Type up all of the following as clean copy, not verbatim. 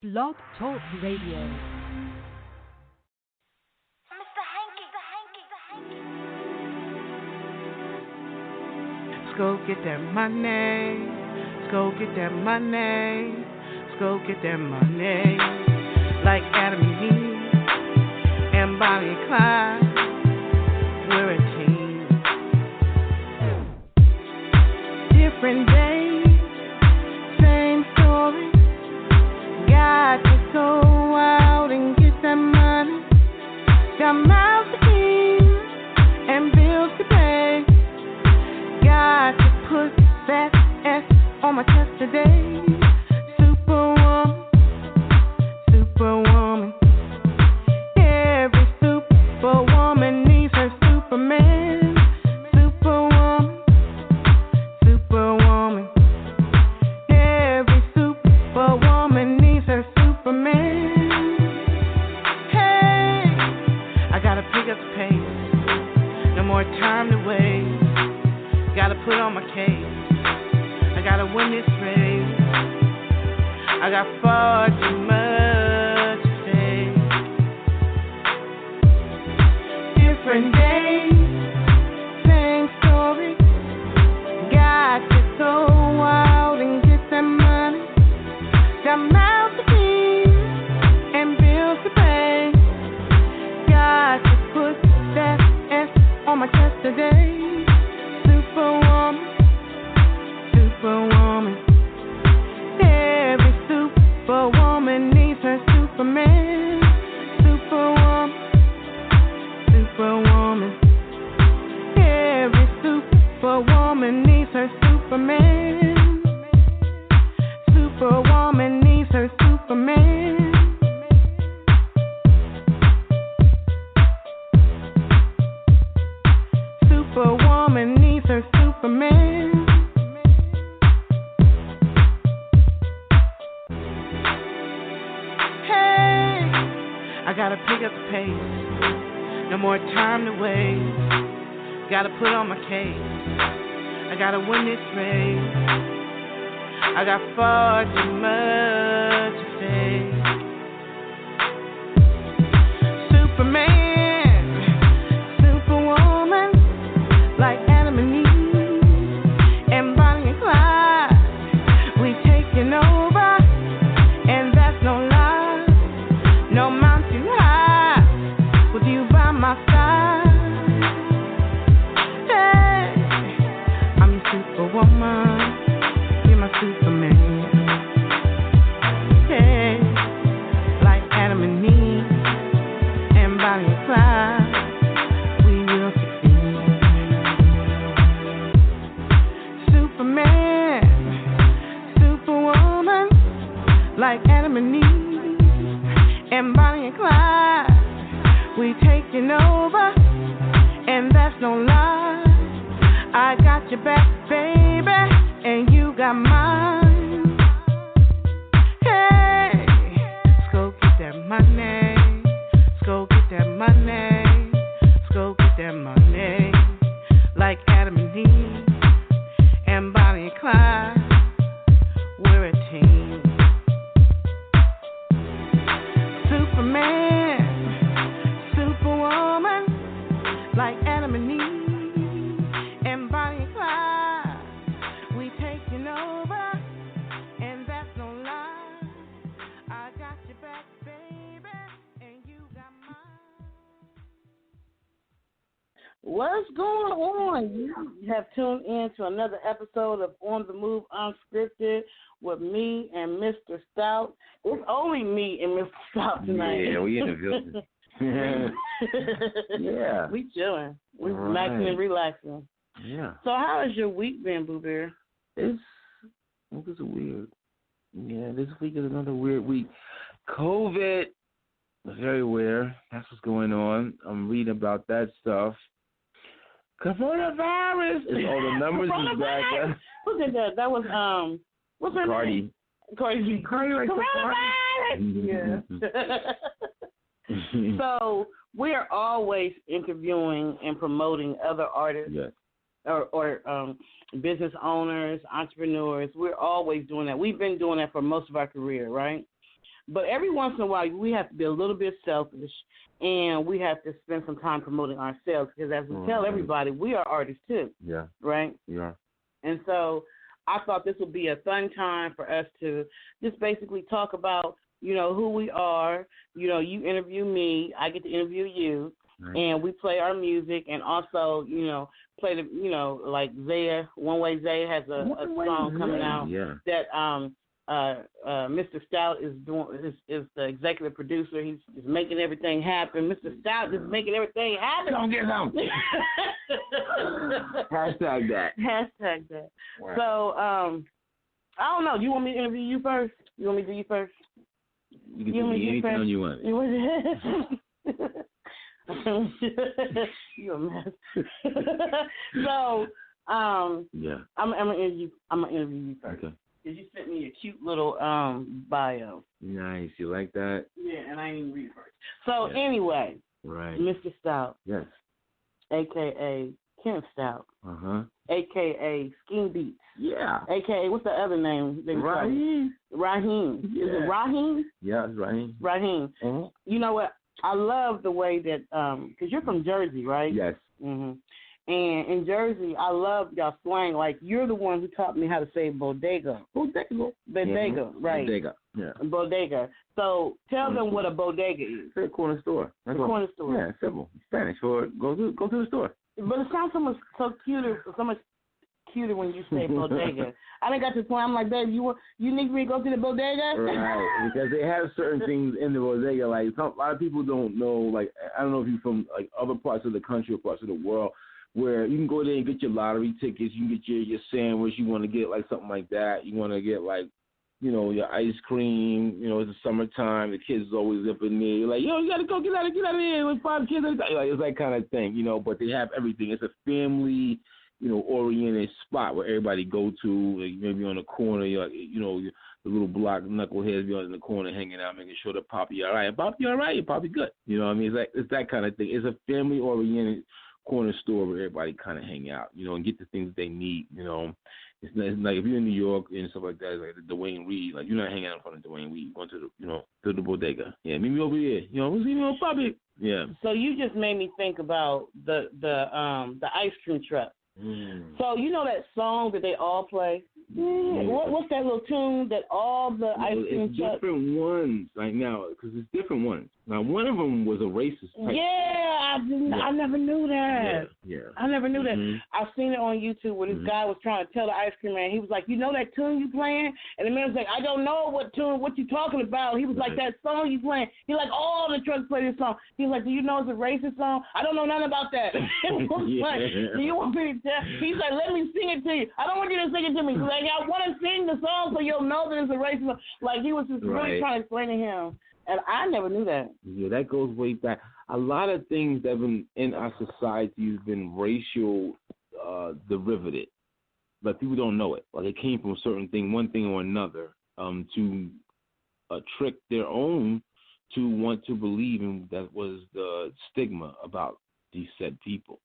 Blog Talk Radio. Let's go get that money. Let's go get that money. Let's go get that money. Like Adam and Eve and Bonnie and Clyde, we're a team. Different days, same story. Got to go out and get that money. Got mouths to eat and bills to pay. Got to put that S on my chest today. Superwoman, superwoman. Every superwoman needs her Superman. Superwoman, superwoman. Every superwoman needs her Superman. Hey, I gotta pick up the pace. No more time to waste. Gotta put on my case. I gotta win this race. I got far too much to say. Different days, same story. Got to go out and get that money. Got mouths to feed and bills to pay. Got to put that S on my chest today. Superwoman, superwoman. Every superwoman needs her Superman. Superwoman, superwoman. Every superwoman needs her Superman. Superwoman needs her Superman. Superwoman needs her Superman. Hey, I gotta pick up the pace. No more time to waste. Gotta put on my case. I gotta win this race. I got far too much to say. Superman, superwoman. Like Adam and Eve and Bonnie and Clyde, we taking over, and that's no lie. No mountain high with you by my side. Hey, I'm your superwoman, you're my Superman. Hey, like Adam and Eve and Bonnie and Clyde, we will succeed. Superman, superwoman, like Adam and Eve and Bonnie and Clyde, we taking over, and that's no lie. I got your back, baby, and you got mine. Hey, let's go get that money. Let's go get that money. Let's go get that money. Like Adam and Eve and Bonnie and Clyde, we're a team. Superman, superwoman, like Adam and Eve and Bonnie and Clyde, we taking over, and that's no lie. I got your back, baby, and you got mine. What's going on? You have tuned in to another episode of On the Move Unscripted with me and Mr. Stout. It's only me and Mr. Stout tonight. Yeah, we in the building. Yeah. We chilling. We All relaxing right. and relaxing. Yeah. So how has your week been, Boo Bear? It's weird. Yeah, this week is another weird week. COVID is very weird. That's what's going on. I'm reading about that stuff. Coronavirus is all the numbers is back. Who did that? That was what's her name? Cardi. Cardi like coronavirus. Yeah. So we are always interviewing and promoting other artists. Yes. Or business owners, entrepreneurs. We're always doing that. We've been doing that for most of our career, right? But every once in a while, we have to be a little bit selfish, and we have to spend some time promoting ourselves because, as we tell everybody, we are artists too. Yeah. Right? We are. And so I thought this would be a fun time for us to just basically talk about, who we are. You interview me, I get to interview you, and we play our music, and also, play the, like Zaya, One Way Zaya has a song coming out that Mr. Stout is doing. Is the executive producer. He's making everything happen. Mr. Stout is making everything happen. Don't get them. Hashtag that. Hashtag that. Wow. So I don't know. Do you want me to interview you first? You want me to do you first? You can do me anytime you want. You're a mess. So yeah. I'm gonna interview you first. Okay. Because you sent me a cute little bio. Nice. You like that? Yeah, and I didn't even read it first. So anyway, right. Mr. Stout. Yes. A.K.A. Ken Stout. A.K.A. Skin Beats. Yeah. A.K.A. what's the other name? Raheem. Raheem. Yeah. Is it Raheem? Yeah, it's Raheem. Raheem. Mm-hmm. You know what? I love the way that, because you're from Jersey, right? Yes. Mm-hmm. And in Jersey, I love y'all slang. Like, you're the one who taught me how to say bodega. Bodega, right. Bodega, yeah. Bodega. So tell them what a bodega is. It's a corner store. A corner store. Yeah, simple. Spanish for go to the store. But it sounds so much cuter when you say bodega. I done got to the point, I'm like, babe, you need me to go to the bodega? Right, because they have certain things in the bodega. Like, a lot of people don't know, like, I don't know if you're from, like, other parts of the country or parts of the world, where you can go there and get your lottery tickets, you can get your sandwich, you want to get, like, something like that. You want to get, like, your ice cream, it's the summertime, the kids is always up in there. You're like, yo, you got to go, get out of here with 5 kids. Like, it's that kind of thing, but they have everything. It's a family, oriented spot where everybody go to, like maybe on the corner, the little block knuckleheads be in the corner hanging out, making sure that Poppy all right. Poppy all right, Poppy good. You know what I mean? It's that kind of thing. It's a family oriented corner store where everybody kind of hang out, and get the things that they need. It's like if you're in New York and stuff like that, it's like the Dwayne Reed, like you're not hanging out in front of Dwayne Reed, you're going to the to the bodega. Yeah, meet me over here. We'll see me on Poppy. Yeah. So you just made me think about the ice cream truck. So that song that they all play? What's that little tune that all the ice cream trucks? It's different ones right now, because it's different ones. Now, one of them was a racist type. I never knew that. Yeah. I never knew that. I've seen it on YouTube where this guy was trying to tell the ice cream man, he was like, that tune you playing? And the man was like, I don't know what you talking about. He was like, that song you playing. He like, all the trucks play this song. He was like, do you know it's a racist song? I don't know nothing about that. Like, do you want me to tell? He's like, let me sing it to you. I don't want you to sing it to me. He's like, I want to sing the song so you'll know that it's a racist song. Like, he was just really trying to explain to him. And I never knew that. Yeah, that goes way back. A lot of things that have been in our society have been racial derivative, but people don't know it. Like, it came from a certain thing, one thing or another, to trick their own to want to believe in that was the stigma about these said people.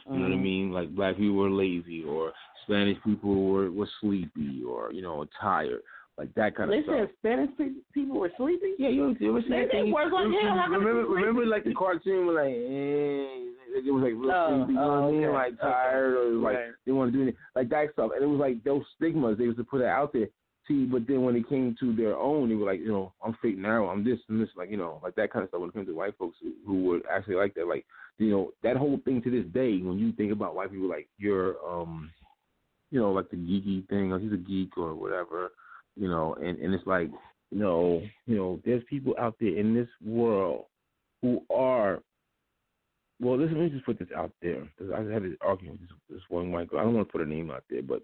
You know what I mean? Like, black people were lazy, or Spanish people were sleepy, or, tired. Like that kind of stuff. They said Spanish people were sleepy? Yeah, you ever seen that thing? They work like hell. Remember like the cartoon where it was like real sleepy, you know what I mean? Like tired, or like they want to do anything. Like that stuff. And it was like those stigmas, they used to put it out there. See, but then when it came to their own, they were like, I'm straight and narrow, I'm this and this, like, like that kind of stuff when it came to white folks who would actually like that. Like, that whole thing to this day, when you think about white people, like you're, like the geeky thing, or he's a geek or whatever. And it's like, there's people out there in this world who are, well, let me just put this out there, because I had this argument with this one white girl. I don't want to put her name out there, but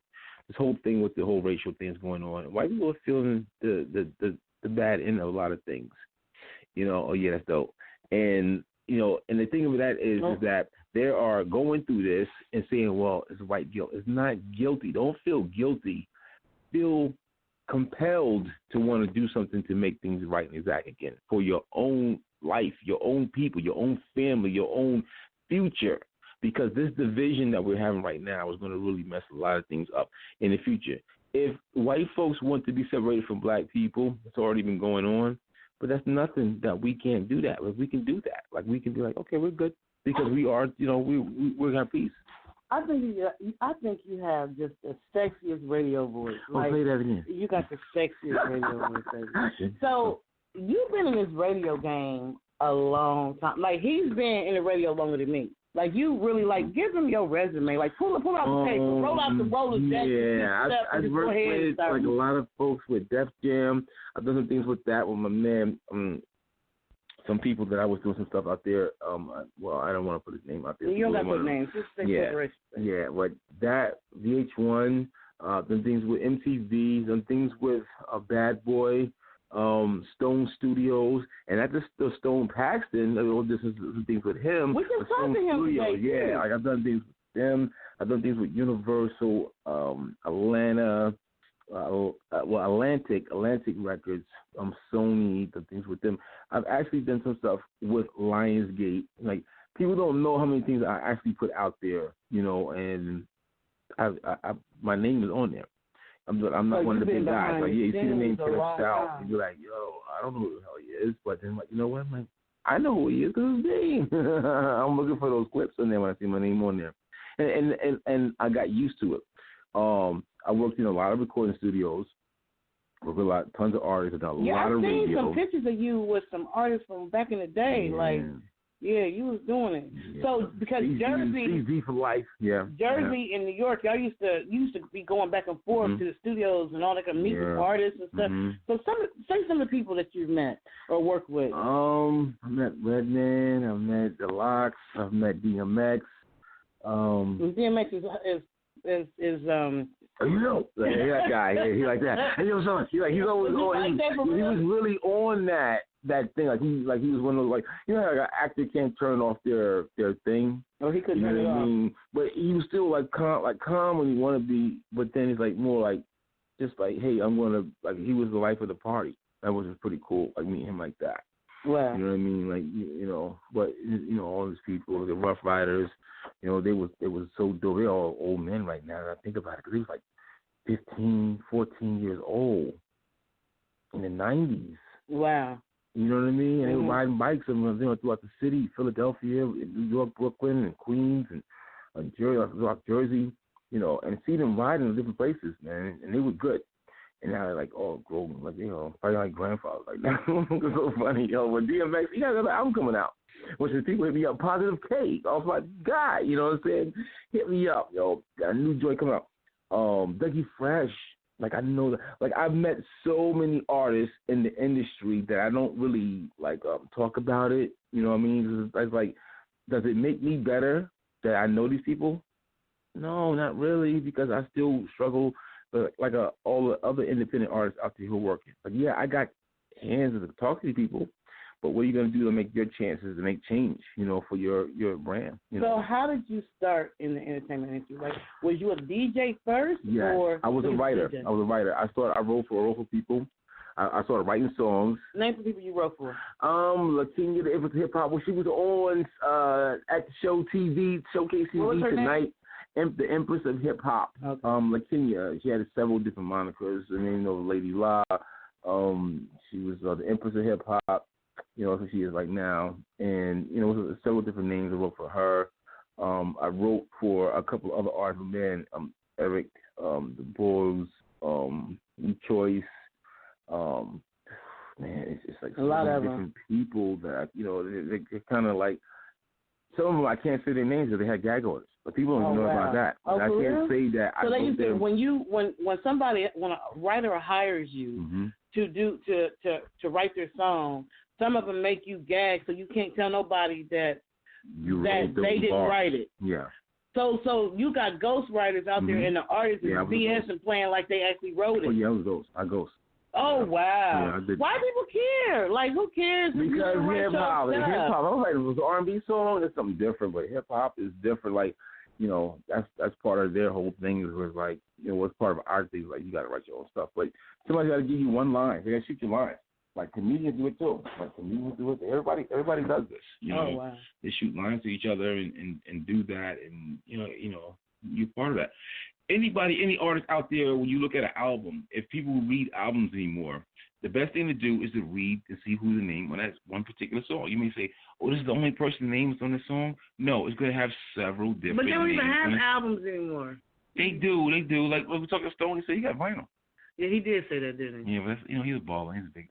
this whole thing with the whole racial thing is going on. White people are feeling the bad end of a lot of things. Oh, yeah, that's dope. And, and the thing of that is that they are going through this and saying, well, it's white guilt. It's not guilty. Don't feel guilty. Feel compelled to want to do something to make things right and exact again for your own life, your own people, your own family, your own future. Because this division that we're having right now is going to really mess a lot of things up in the future. If white folks want to be separated from black people, it's already been going on. But that's nothing that we can't do that. If we can do that, like we can be like, okay, we're good because we are, we got peace. I think you have just the sexiest radio voice. Like, say that again. You got the sexiest radio voice, baby. So you've been in this radio game a long time. Like he's been in the radio longer than me. Like you really give him your resume. Like pull out the paper, roll out the Rolodex. Yeah, I've worked with like a lot of folks with Def Jam. I've done some things with that with my man. Some people that I was doing some stuff out there. Well, I don't want to put his name out there. You don't got to put names. Just say corporation. Yeah, but that VH1, done things with MTV, done things with Bad Boy. Stone Studios, and not just the Stone Paxton. This is some things with him. We can talk to him today. Yeah, like I've done things with them. I've done things with Universal, Atlanta, Atlantic Records, Sony. Done things with them. I've actually done some stuff with Lionsgate. Like people don't know how many things I actually put out there, and my name is on there. I'm not one of the big guys. Like, yeah, you see the name Stout, and you're like, yo, I don't know who the hell he is. But then, like, you know what? I'm like, I know who he is because his name. I'm looking for those clips in there when I see my name on there. And I got used to it. I worked in a lot of recording studios, worked with tons of artists, and a lot of radio. I've seen some pictures of you with some artists from back in the day. Yeah. Like, yeah, you was doing it. Yeah. So because Jersey for life, Jersey and New York, y'all used to be going back and forth to the studios and all that, meet with artists and stuff. So say some of the people that you've met or worked with. I met Redman, I met Deluxe, I've met DMX. DMX is that guy, he like that. And he's always on. He was really on that thing. Like he was one of those, like, how an actor can't turn off their thing. Oh, he couldn't turn it off. But he was still calm when you want to be. But then it's like more like just like, hey, I'm gonna, like, he was the life of the party. That was just pretty cool. Like meeting him like that. Wow. You know what I mean? Like but all these people, the Rough Riders, they was so dope. They're all old men right now. I think about it, because he was like 15, 14 years old in the 90s. Wow. You know what I mean? And they were riding bikes throughout the city, Philadelphia, New York, Brooklyn, and Queens, and Jersey, and see them riding in different places, man. And they were good. And now they're like, oh, grown, like, probably like grandfathers. Like, that was so funny, With DMX, he got another album coming out, which is people hit me up, Positive K. I was like, God, you know what I'm saying? Hit me up, got a new joint coming out. Dougie Fresh. Like, I know that, like, I've met so many artists in the industry that I don't really, talk about it. You know what I mean? It's like, does it make me better that I know these people? No, not really, because I still struggle, like all the other independent artists out there who are working. Like, yeah, I got hands to talk to these people, but what are you going to do to make your chances to make change, for your brand? So how did you start in the entertainment industry? Like, was you a DJ first? Yeah, I was a writer. DJ? I wrote for people. I started writing songs. Name the people you wrote for. Latinia, the Empress of Hip Hop. Well, she was on at the Showcase TV tonight. The Empress of Hip Hop. Okay. Latinia. She had several different monikers. Her name was Lady La. She was the Empress of Hip Hop. Who she is like now, and several different names I wrote for her. I wrote for a couple of other artists, man, Eric, the Bulls, Choice. Man, it's like a lot of different people that they're kind of like, some of them I can't say their names because they had gag orders, but people don't know about that. Oh, I can't say that. So they say when a writer hires you to write their song, some of them make you gag, so you can't tell nobody that they didn't write it. Yeah. So you got ghost writers out there, and the artists is BS and playing like they actually wrote it. Oh yeah, I was ghost. I ghost. Oh wow! Yeah, why people care? Like, who cares? Because hip hop. I was like, it was an R&B song. It's something different, but hip hop is different. Like, that's part of their whole thing. Is was like, what's part of our thing? Like, you got to write your own stuff. But somebody's got to give you one line. They got to shoot your line. Like, comedians do it too. Everybody does this. Oh wow! They shoot lines to each other and do that, and you're part of that. Any artist out there, when you look at an album, if people read albums anymore, the best thing to do is to read and see who's the name on that one particular song. You may say, "Oh, this is the only person name is on the song." No, it's going to have several different. But they don't even have names. albums anymore. They do. Like when we talking to Stone, he said he got vinyl. Yeah, he did say that, didn't he? Yeah, but he's a baller. He's a big.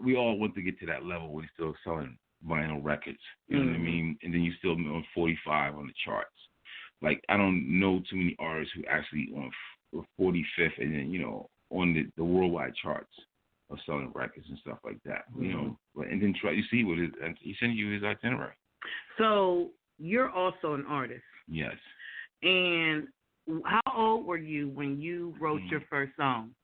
We all want to get to that level where he's still selling vinyl records. You know what I mean? And then you still on 45 on the charts. Like, I don't know too many artists who actually on 45th and then, on the worldwide charts of selling records and stuff like that. And then try to see what he sent you his itinerary. So you're also an artist. Yes. And how old were you when you wrote your first song?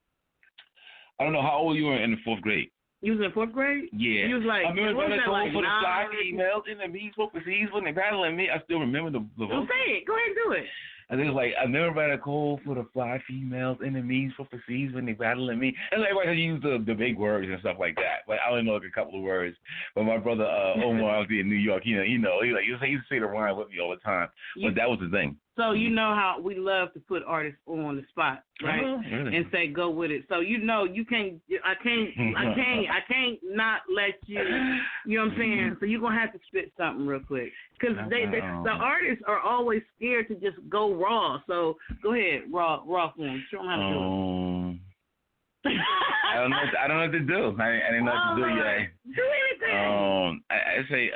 I don't know. How old you were in the 4th grade? You was in 4th grade? Yeah. You was like, I remember when I told for the fly 9? females in the bees overseas when they battling me. I still remember the Well, say it. Go ahead and do it. I think it was like, I never read a call for the fly females, enemies for overseas when they battling me. And everybody used the big words and stuff like that. But I only know like a couple of words. But my brother Omar out there in New York, he used to say the rhyme with me all the time. But that was the thing. So you know how we love to put artists on the spot, right? Really? And say go with it. So you can't. I can't not let you. You know what I'm saying? So you're gonna have to spit something real quick because the artists are always scared to just go raw. So go ahead, raw form. Show them how to do it. I don't know what to do. I didn't know what to do yet. Do anything. I say,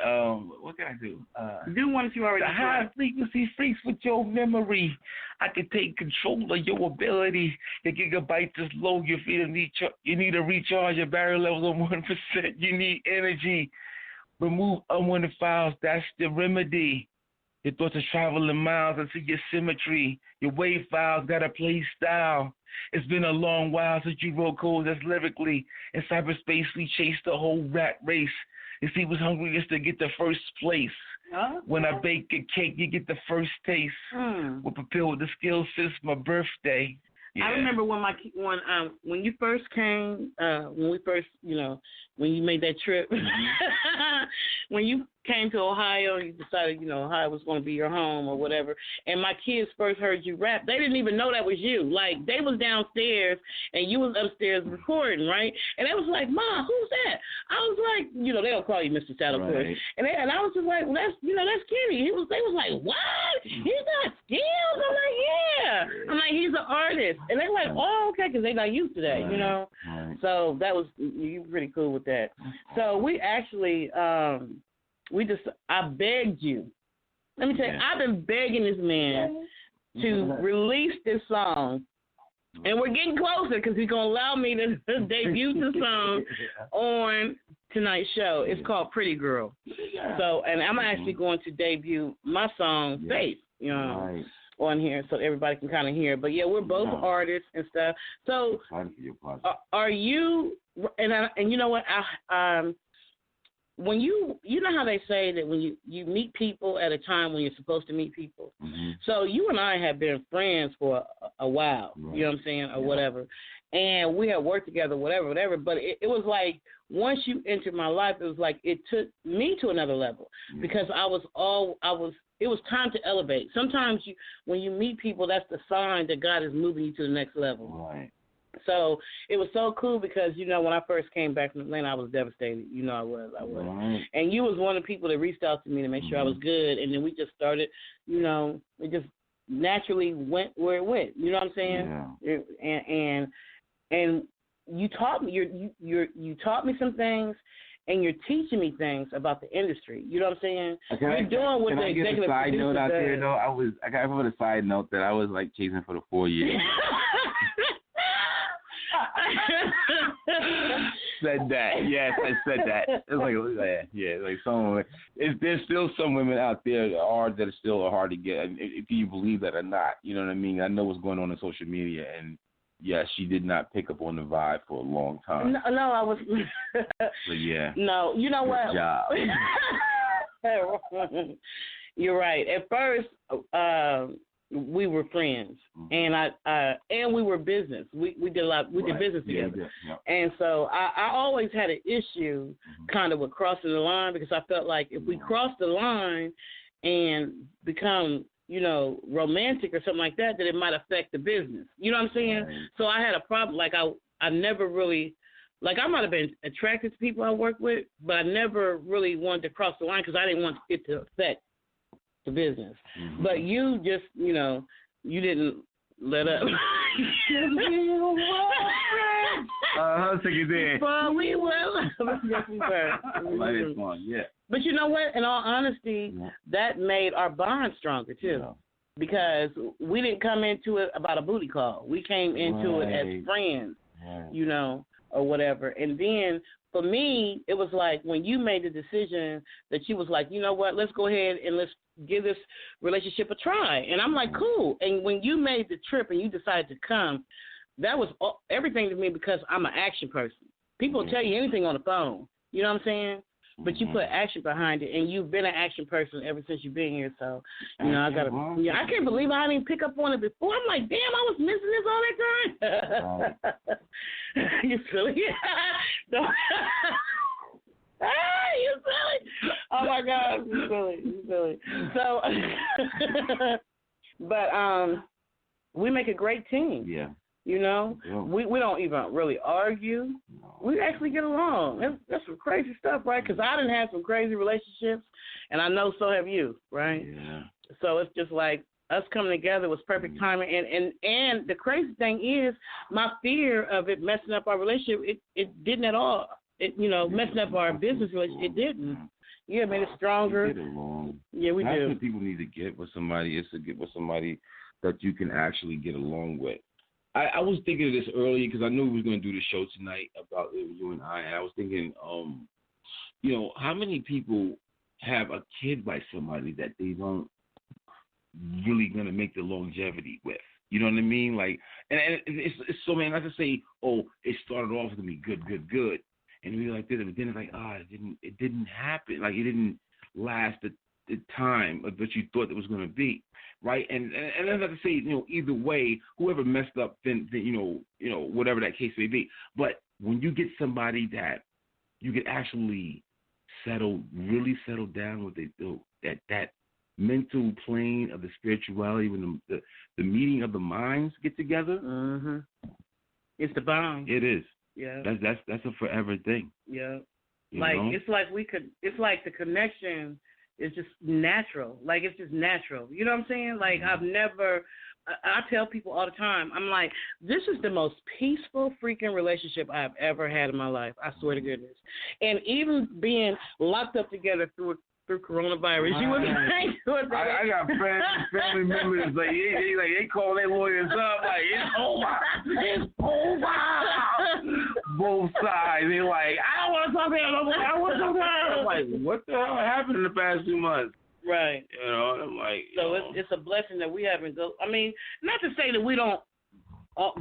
what can I do? Do one that you already. The high frequency freaks with your memory. I can take control of your ability. Your gigabytes is low. Your feet you need to recharge your battery levels on 1%. You need energy. Remove unwanted files. That's the remedy. Your thoughts are traveling miles into your symmetry. Your wave files got a play style. It's been a long while since you wrote codes that's lyrically. In cyberspace, we chased the whole rat race. You see, what's hungry is to get the first place. When I bake a cake, you get the first taste. We're prepared with the skills since my birthday. Yeah. I remember when you first came, when you made that trip, when you came to Ohio, you decided, Ohio was going to be your home or whatever, and my kids first heard you rap, they didn't even know that was you. Like, they was downstairs, and you was upstairs recording, right? And they was like, "Mom, who's that?" I was like, they don't call you Mr. Stout, of course. And I was just like, "Well, that's Kenny." They was like, "What? He's got skills?" I'm like, "Yeah." I'm like, "He's an artist." And they're like, "Oh, okay," because they're not used to that, So that was, you were pretty cool with that. So we actually, I begged you. Let me tell you, I've been begging this man to release this song. And we're getting closer because he's going to allow me to debut the song on tonight's show. It's called Pretty Girl. So, and I'm actually going to debut my song, Faith, on here so everybody can kind of hear. But, yeah, we're both artists and stuff. So, are you, and you know what, when you know how they say that when you meet people at a time when you're supposed to meet people. So you and I have been friends for a while, you know what I'm saying, or whatever. And we have worked together, whatever. But it was like once you entered my life, it was like it took me to another level because it was time to elevate. Sometimes when you meet people, that's the sign that God is moving you to the next level. Right. So it was so cool because, when I first came back from Atlanta, I was devastated. I was. Right. And you was one of the people that reached out to me to make sure I was good. And then we just started, it just naturally went where it went. You know what I'm saying? Yeah. And you taught me, you taught me some things, and you're teaching me things about the industry. You know what I'm saying? You're doing what the executive producer does. Can I get a side note out there, though? I got to put a side note that I was, chasing for the 4 years. Said that. Yes, I said that. It's like some. There's still some women out there that are still hard to get. If you believe that or not, you know what I mean. I know what's going on in social media, and yes, she did not pick up on the vibe for a long time. No, I was. So yeah. No, you know what? Good job. You're right. At first, we were friends, and and we were business. We did a lot. We did business together, and so I always had an issue, kind of with crossing the line because I felt like if we crossed the line and become romantic or something like that, that it might affect the business. You know what I'm saying? Right. So I had a problem. Like I never really, like I might have been attracted to people I work with, but I never really wanted to cross the line because I didn't want it to affect the business. Mm-hmm. But you just, you didn't let up. I'll take it there. But we will. Yes, we were. Like this one, yeah. But you know what? In all honesty, that made our bond stronger too. Yeah. Because we didn't come into it about a booty call. We came into it as friends, or whatever. And then for me, it was like when you made the decision that you was like, you know what, let's go ahead and let's give this relationship a try. And I'm like, cool. And when you made the trip and you decided to come, that was everything to me because I'm an action person. People tell you anything on the phone. You know what I'm saying? But you put action behind it, and you've been an action person ever since you've been here. So, I can't believe I didn't pick up on it before. I'm like, damn, I was missing this all that time. You silly. You silly. Oh my God, you silly. So, but we make a great team. Yeah. We don't even really argue. No. We actually get along. That's some crazy stuff, right? Because I done had some crazy relationships, and I know so have you, right? Yeah. So it's just like us coming together was perfect timing. And the crazy thing is, my fear of it messing up our relationship, it didn't at all. Messing up our business relationship, it didn't. Yeah, it made it stronger. We get along. Yeah, we do. That's what people need to get with somebody, is to get with somebody that you can actually get along with. I was thinking of this earlier because I knew we were going to do the show tonight about you and I. And I was thinking, how many people have a kid by somebody that they don't really going to make the longevity with? You know what I mean? Like, and it's so many. Not to say, it started off with me good, and we like this, but then it's like, it didn't happen. Like, it didn't last the time that you thought it was going to be. Right, and that's not to say, either way, whoever messed up, then whatever that case may be. But when you get somebody that you can actually really settle down with that mental plane of the spirituality, when the meeting of the minds get together, it's the bond. It is. Yeah, that's a forever thing. Yeah, It's like the connection. It's just natural. Like, it's just natural. You know what I'm saying? Like, I tell people all the time, I'm like, this is the most peaceful freaking relationship I've ever had in my life. I swear to goodness. And even being locked up together through coronavirus, you wouldn't think. I got family members, they call their lawyers up, like, it's over. Both sides. They're like, I don't want to talk to him. I want to talk to him. I'm like, what the hell happened in the past 2 months? Right. I'm like, so it's a blessing that we haven't I mean, not to say that we don't,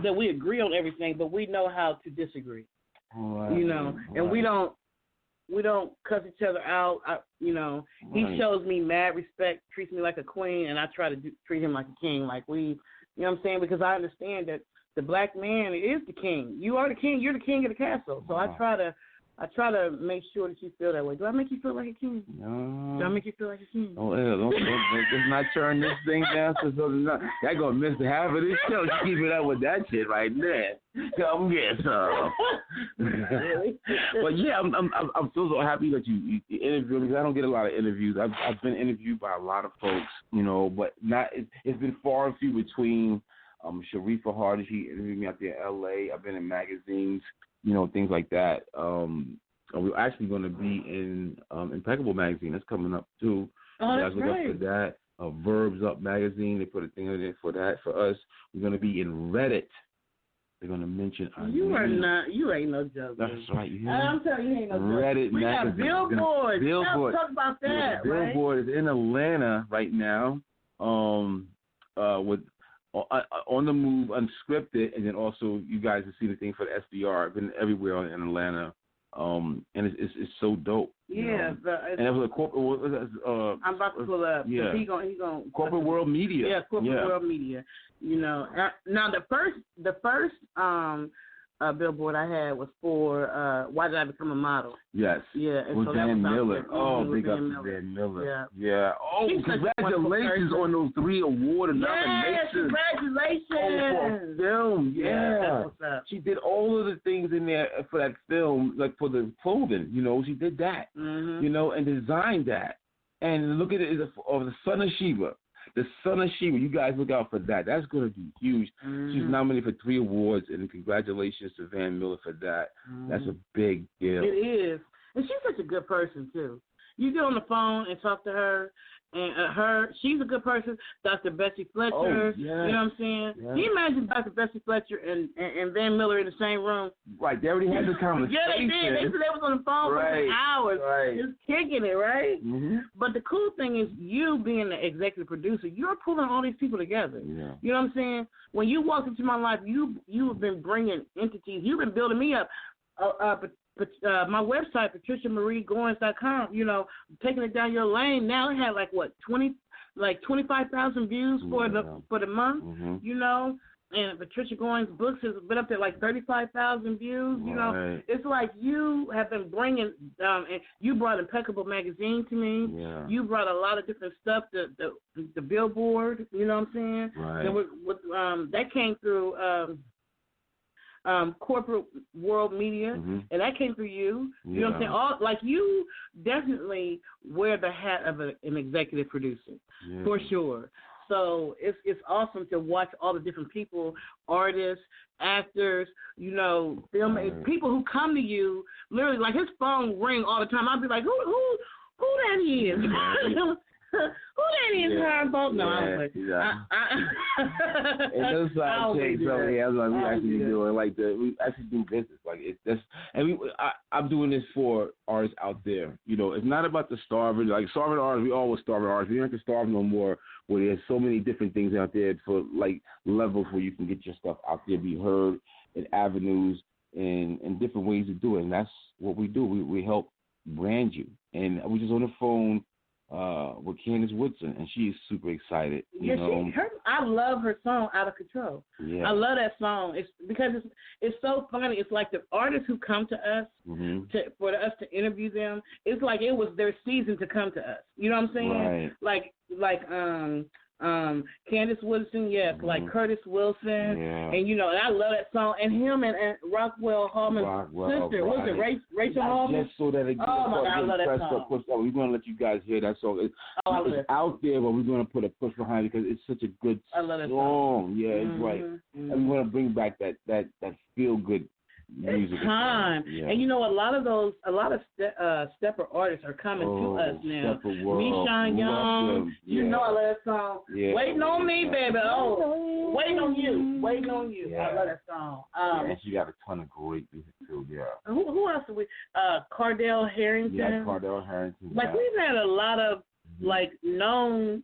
that we agree on everything, but we know how to disagree. And we don't cuss each other out. He shows me mad respect, treats me like a queen, and I try to treat him like a king. Like, you know what I'm saying? Because I understand that the black man is the king. You are the king. You're the king of the castle. So I try to make sure that you feel that way. Do I make you feel like a king? No. Do I make you feel like a king? Don't let's not turn this thing down. Y'all gonna miss the half of this show. You keep it up with that shit right there. Come get some. Really? But yeah, I'm so happy that you interviewed me, because I don't get a lot of interviews. I've been interviewed by a lot of folks, but it's been far and few between. Sharifa Hardy, she interviewed me out there in L.A. I've been in magazines, things like that. We're actually going to be in Impeccable magazine. That's coming up too. Oh, that's right. Up for that. Verbs Up magazine. They put a thing in there for that for us. We're going to be in Reddit. They're going to mention our You name. You ain't no joke. That's right. I'm telling you, ain't no joke. Reddit we magazine. got billboards. Billboard. Talk about that, right? Billboard is in Atlanta right now. With On the Move Unscripted, and then also you guys have seen the thing for the SBR. I've been everywhere in Atlanta, and it's so dope. Yeah, and it was a corporate. I'm about to pull up. Yeah, he gonna Corporate World Media. Yeah, Corporate World Media. Now the first billboard I had was for Why Did I Become a Model? Yes. Yeah. And with so Van Miller. Oh, big up to Van Miller. Yeah. Oh, congratulations on those 3 award nominations. Congratulations. For film. Yeah. That's what's up. She did all of the things in there for that film, like for the clothing. She did that. And designed that. And look at it as the Son of Sheba. The Son of Sheba, you guys look out for that. That's going to be huge. She's nominated for 3 awards, and congratulations to Van Miller for that. That's a big deal. It is. And she's such a good person, too. You get on the phone and talk to her, and she's a good person. Dr. Bessie Fletcher, you know what I'm saying? Yeah. Can you imagine Dr. Bessie Fletcher and Van Miller in the same room? Right, they already had the conversation. Yeah, they did. They said they was on the phone for hours, just kicking it, right? But the cool thing is you being the executive producer, you're pulling all these people together. Yeah. You know what I'm saying? When you walked into my life, you've been bringing entities. You've been building me up. My website, patriciamariegoins.com, taking it down your lane. Now it had 25,000 views for the month, and Patricia Goins' books has been up there 35,000 views. It's like you have been bringing, and you brought Impeccable Magazine to me. Yeah. You brought a lot of different stuff, the Billboard. You know what I'm saying? Right. And that came through. Corporate World Media, and that came through you. You know what I'm saying? You definitely wear the hat of an executive producer, for sure. So it's awesome to watch all the different people, artists, actors, filmmakers, people who come to you. Literally, his phone ring all the time. I'd be like, who that is? Who that is? No, I don't play. And those side checks over here, we actually doing we actually do business. I'm doing this for artists out there. It's not about the starving. Starving artists, we always starving artists. We don't have to starve no more. Where there's so many different things out there for levels where you can get your stuff out there, be heard in avenues and different ways to do it. And that's what we do. We help brand you. And we just on the phone with Candace Woodson, and she is super excited. I love her song "Out of Control." Yeah. I love that song. It's because it's so funny. It's like the artists who come to us for us to interview them. It's like it was their season to come to us. You know what I'm saying? Right. Like Candace Woodson, yes, like Curtis Wilson, and and I love that song. And him and Rockwell Hallman's sister, was it Rachel Hallman? I just saw that again. Oh my God, I love that song. We're going to let you guys hear that song. It's out there, but we're going to put a push behind it because it's such a good song. Yeah, it's right. And we want to bring back that feel good music. It's time. Yeah. And a lot of stepper artists are coming to us now. Mishan Young, I love that song. Yeah. Waiting on me, baby. Oh, waiting on you. Yeah. I love that song. And she got a ton of great music too. Yeah. Who else do we? Cardell Harrington. Yeah, Cardell Harrington. We've had a lot of known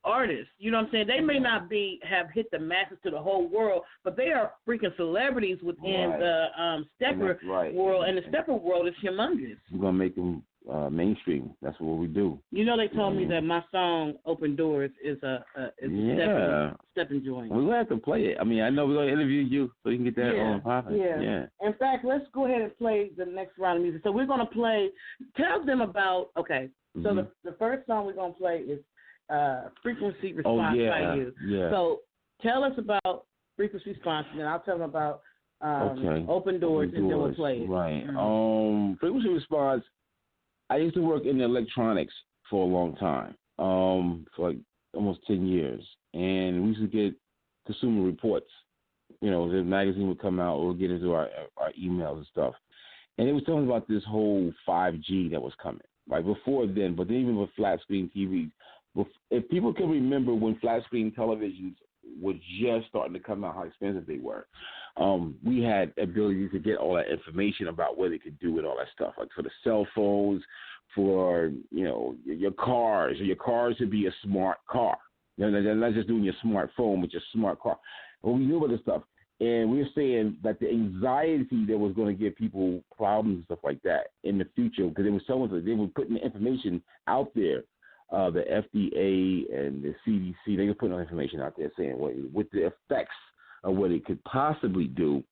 artists, you know what I'm saying? They may not have hit the masses to the whole world, but they are freaking celebrities within the stepper world, and the stepper world is humongous. We're gonna make them mainstream. That's what we do. They told me that my song "Open Doors" is a stepping joint. We're gonna have to play it. I mean, I know we're gonna interview you so you can get that on popping. Yeah. In fact, let's go ahead and play the next round of music. So we're gonna play. Tell them about. Okay. So the first song we're gonna play is Frequency Response by you. Yeah. So tell us about Frequency Response, and then I'll tell them about Open Doors, and then we'll play it. Right. Frequency Response, I used to work in electronics for a long time, for almost 10 years. And we used to get Consumer Reports. The magazine would come out, we'll get into our emails and stuff. And it was telling about this whole 5G that was coming. Before then, but then even with flat screen TVs. If people can remember when flat screen televisions were just starting to come out, how expensive they were, we had ability to get all that information about what they could do with all that stuff, for the cell phones, for your cars. Your cars would be a smart car. They're not just doing your smartphone, but your smart car. Well, we knew about this stuff, and we were saying that the anxiety that was going to give people problems and stuff like that in the future, because they were putting the information out there. The FDA and the CDC, they were putting information out there saying what the effects of what it could possibly do.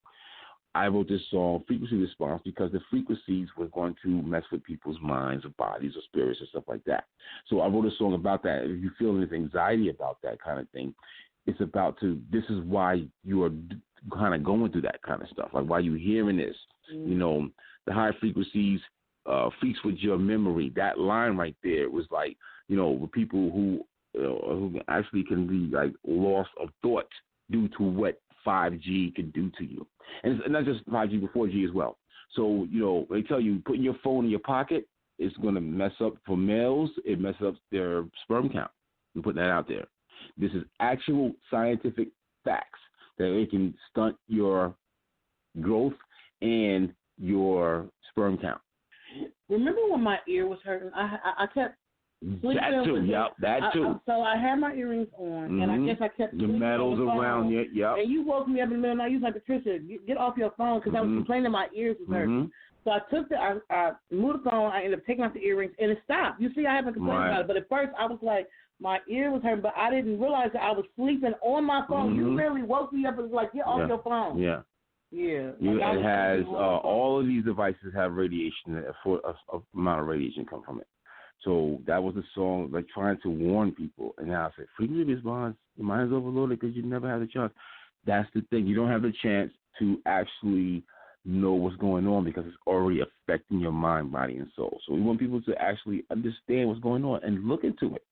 I wrote this song, Frequency Response, because the frequencies were going to mess with people's minds or bodies or spirits or stuff like that. So I wrote a song about that. If you feel any anxiety about that kind of thing, it's about this is why you are kind of going through that kind of stuff, like why you're hearing this. You know, the high frequencies freaks with your memory. That line right there was like, you know, with people who actually can be like lost of thought due to what 5G can do to you. And it's not just 5G, but 4G as well. So, you know, they tell you putting your phone in your pocket is going to mess up for males. It messes up their sperm count. I'm putting that out there. This is actual scientific facts that it can stunt your growth and your sperm count. Remember when my ear was hurting? I kept sleeping. That too, yep, that too. So I had my earrings on, and I guess I kept sleeping. The metals around you, yep. And you woke me up in the middle of the night. You was like, Patricia, get off your phone, because I was complaining my ears was hurting. So I took I moved the phone. I ended up taking off the earrings, and it stopped. You see, I haven't complained about it, but at first I was like, my ear was hurting, but I didn't realize that I was sleeping on my phone. You literally woke me up and was like, get off your phone. Yeah. Yeah. It has all of these devices have radiation, a amount of radiation come from it. So that was a song like trying to warn people. And now I said, frequency response, your mind's overloaded because you never had a chance. That's the thing. You don't have the chance to actually know what's going on because it's already affecting your mind, body, and soul. So we want people to actually understand what's going on and look into it.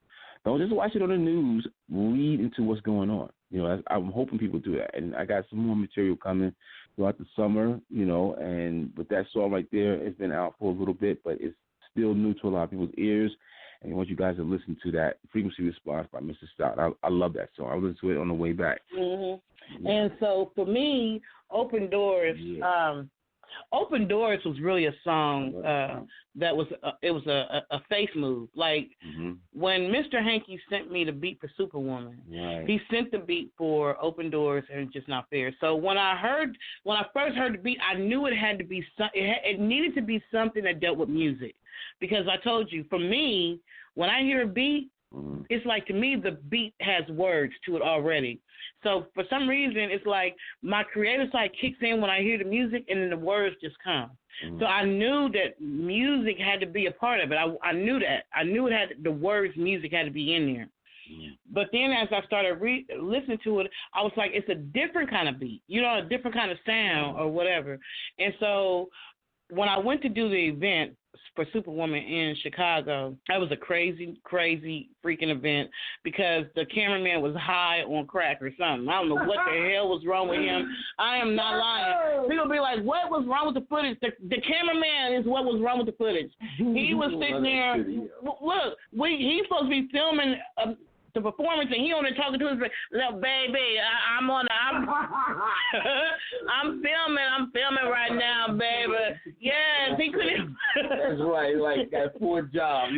Don't just watch it on the news. Read into what's going on. You know, I'm hoping people do that. And I got some more material coming throughout the summer, you know, and with that song right there, it's been out for a little bit, but it's still new to a lot of people's ears. And I want you guys to listen to that Frequency Response by Mr. Stout. I love that song. I listened to it on the way back. Yeah. And so for me, Open Doors, Open Doors was really a song that was a faith move. Like when Mr. Hankey sent me the beat for Superwoman, he sent the beat for Open Doors and Just Not Fair. So when I first heard the beat, I knew it had to be it needed to be something that dealt with music, because I told you, for me, when I hear a beat, it's like, to me, the beat has words to it already. So for some reason, it's like my creative side kicks in when I hear the music, and then the words just come. So I knew that music had to be a part of it. I knew that. I knew it had the words, music had to be in there. But then as I started listening to it, I was like, it's a different kind of beat, you know, a different kind of sound or whatever. And so when I went to do the event for Superwoman in Chicago, that was a crazy, crazy freaking event, because the cameraman was high on crack or something. I don't know what the hell was wrong with him. I am not lying. People be like, what was wrong with the footage? The cameraman is what was wrong with the footage. He was sitting there. Look, he's supposed to be filming the performance, and he on there talking to his little baby. I'm filming right now, baby. Yes, he couldn't. That's right. Like got 4 jobs.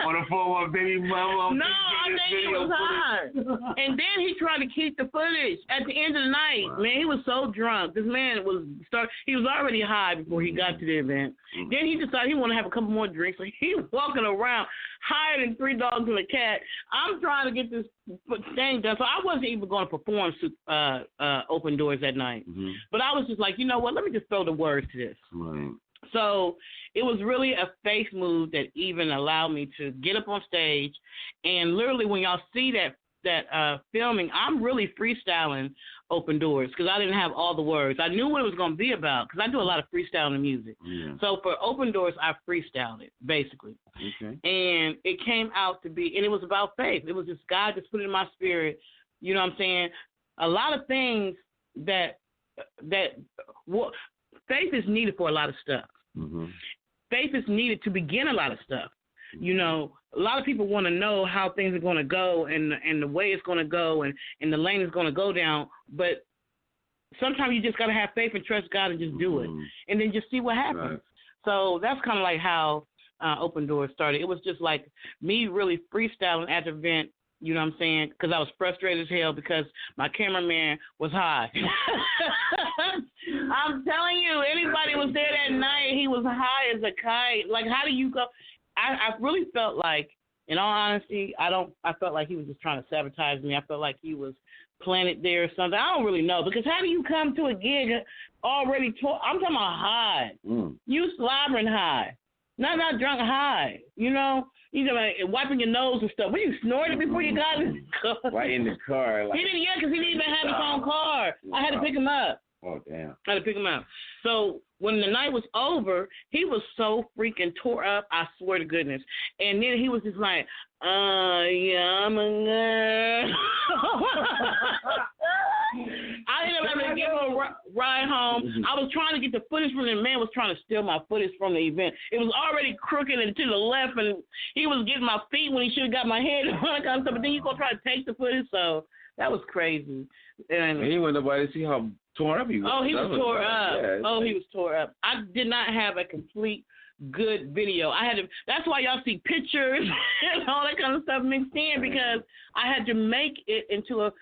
On the phone with baby mama. No, I think he was high. And then he tried to keep the footage at the end of the night. Man, he was so drunk. This man he was already high before he got to the event. Then he decided he wanted to have a couple more drinks. So he walking around higher than 3 dogs and a cat. I'm trying to get this thing done. So I wasn't even going to perform Open Doors that night. But I was just like, you know what, let me just throw the words to this. Right. So it was really a faith move that even allowed me to get up on stage. And literally when y'all see that filming, I'm really freestyling Open Doors, because I didn't have all the words. I knew what it was going to be about, because I do a lot of freestyling music. So for Open Doors, I freestyled it, basically. And it came out to be, and it was about faith. It was just God just put it in my spirit. You know what I'm saying? A lot of things that faith is needed for a lot of stuff. Faith is needed to begin a lot of stuff. You know, a lot of people want to know how things are going to go and the way it's going to go and the lane is going to go down. But sometimes you just got to have faith and trust God and just do it. And then just see what happens. Right. So that's kind of like how Open Doors started. It was just like me really freestyling at the event. You know what I'm saying? Because I was frustrated as hell because my cameraman was high. I'm telling you, anybody was there that night, he was high as a kite. Like, how do you go? I really felt like, in all honesty, I felt like he was just trying to sabotage me. I felt like he was planted there or something. I don't really know, because how do you come to a gig already? I'm talking about high. You slobbering high, not drunk high. You know, like wiping your nose and stuff. Were you snorting before you got in the car? Right in the car. Like, he didn't, because he didn't even have his own car. I had to pick him up. Oh, damn. I had to pick him up. So when the night was over, he was so freaking tore up, I swear to goodness. And then he was just like, yeah, I'm a girl. I ended up having to give him a ride home. I was trying to get the footage from the man was trying to steal my footage from the event. It was already crooked and to the left, and he was getting my feet when he should have got my head and all that kind of stuff. But then he's going to try to take the footage, so that was crazy. And he wanted nobody to see how torn up he was. Oh, he was tore up. Yeah, he was tore up. I did not have a complete good video. I had to. That's why y'all see pictures and all that kind of stuff mixed in, because I had to make it into a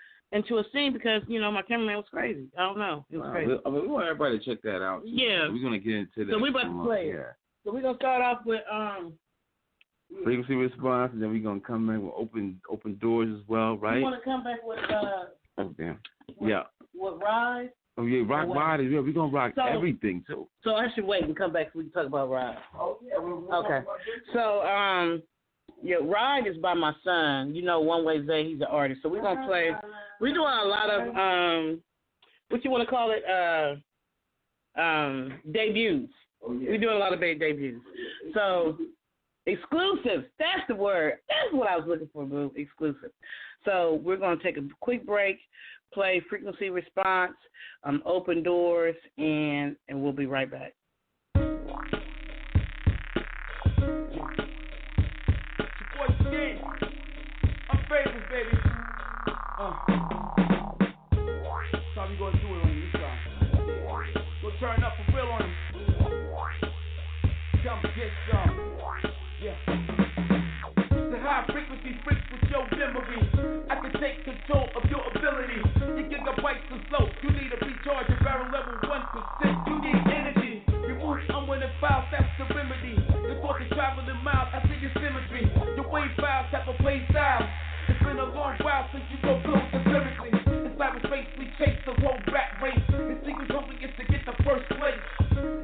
scene, because my cameraman was crazy. I don't know. It was crazy. We want everybody to check that out. Yeah, we're gonna get into that. So we're about to play it. So we're gonna start off with frequency response, and then we're gonna come in with open doors as well, right? You want to come back with oh damn. With Rise? Oh yeah, rock Ride is real. We're gonna rock everything too. So I should wait and come back so we can talk about Ride. Oh yeah. Okay. So Ride is by my son. One Way Zay, he's an artist. So we're gonna play. We're doing a lot of what you want to call it? Debuts. Oh, yeah. We're doing a lot of debuts. So exclusives. That's the word. That's what I was looking for, boo. Exclusive. So we're gonna take a quick break, play frequency response, open doors, and we'll be right back. I'm famous, baby. So we gonna do it on this side. Gonna turn up for real on him. Come get some. Yeah. The high frequency freaks with your memory. I can take control of your ability. Your gigabytes are slow. You need a recharge at barrel level 1%. You need energy. Remove unwanted files, that's the remedy. The thought of traveling miles, I see your symmetry. Your wave files have a play style. It's been a long while since you go close to lyrically. In cyberspace we chase the whole rat race. The secret hoping is to get the first place.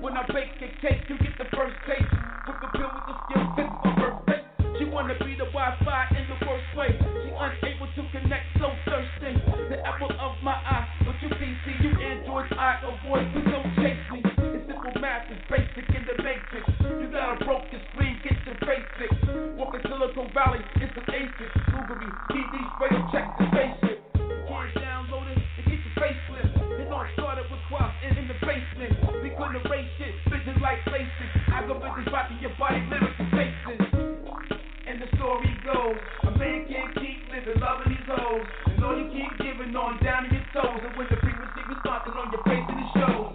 When I bake a cake, you get the first taste. With the pill with the skill, fits my birthday. She wanna be the Wi-Fi in the worst way. She unable to connect, so thirsty. The apple of my eye, but you PC, you Androids, I avoid, please don't chase me. It's simple math, it's basic in the matrix. You got a broken screen, get your face fixed. Walk in Silicon Valley, it's an ASIC. Google me, PD, spray or check the spaceship. Can't download it and get your facelift. It all started with Quas in the basement. We couldn't erase shit, vision like places. I go vision rocking your body, lyrics and faces. And the story goes, a man can't keep living, loving these hoes. And all you keep giving on down to your toes. And when the frequency response on your face in the shows.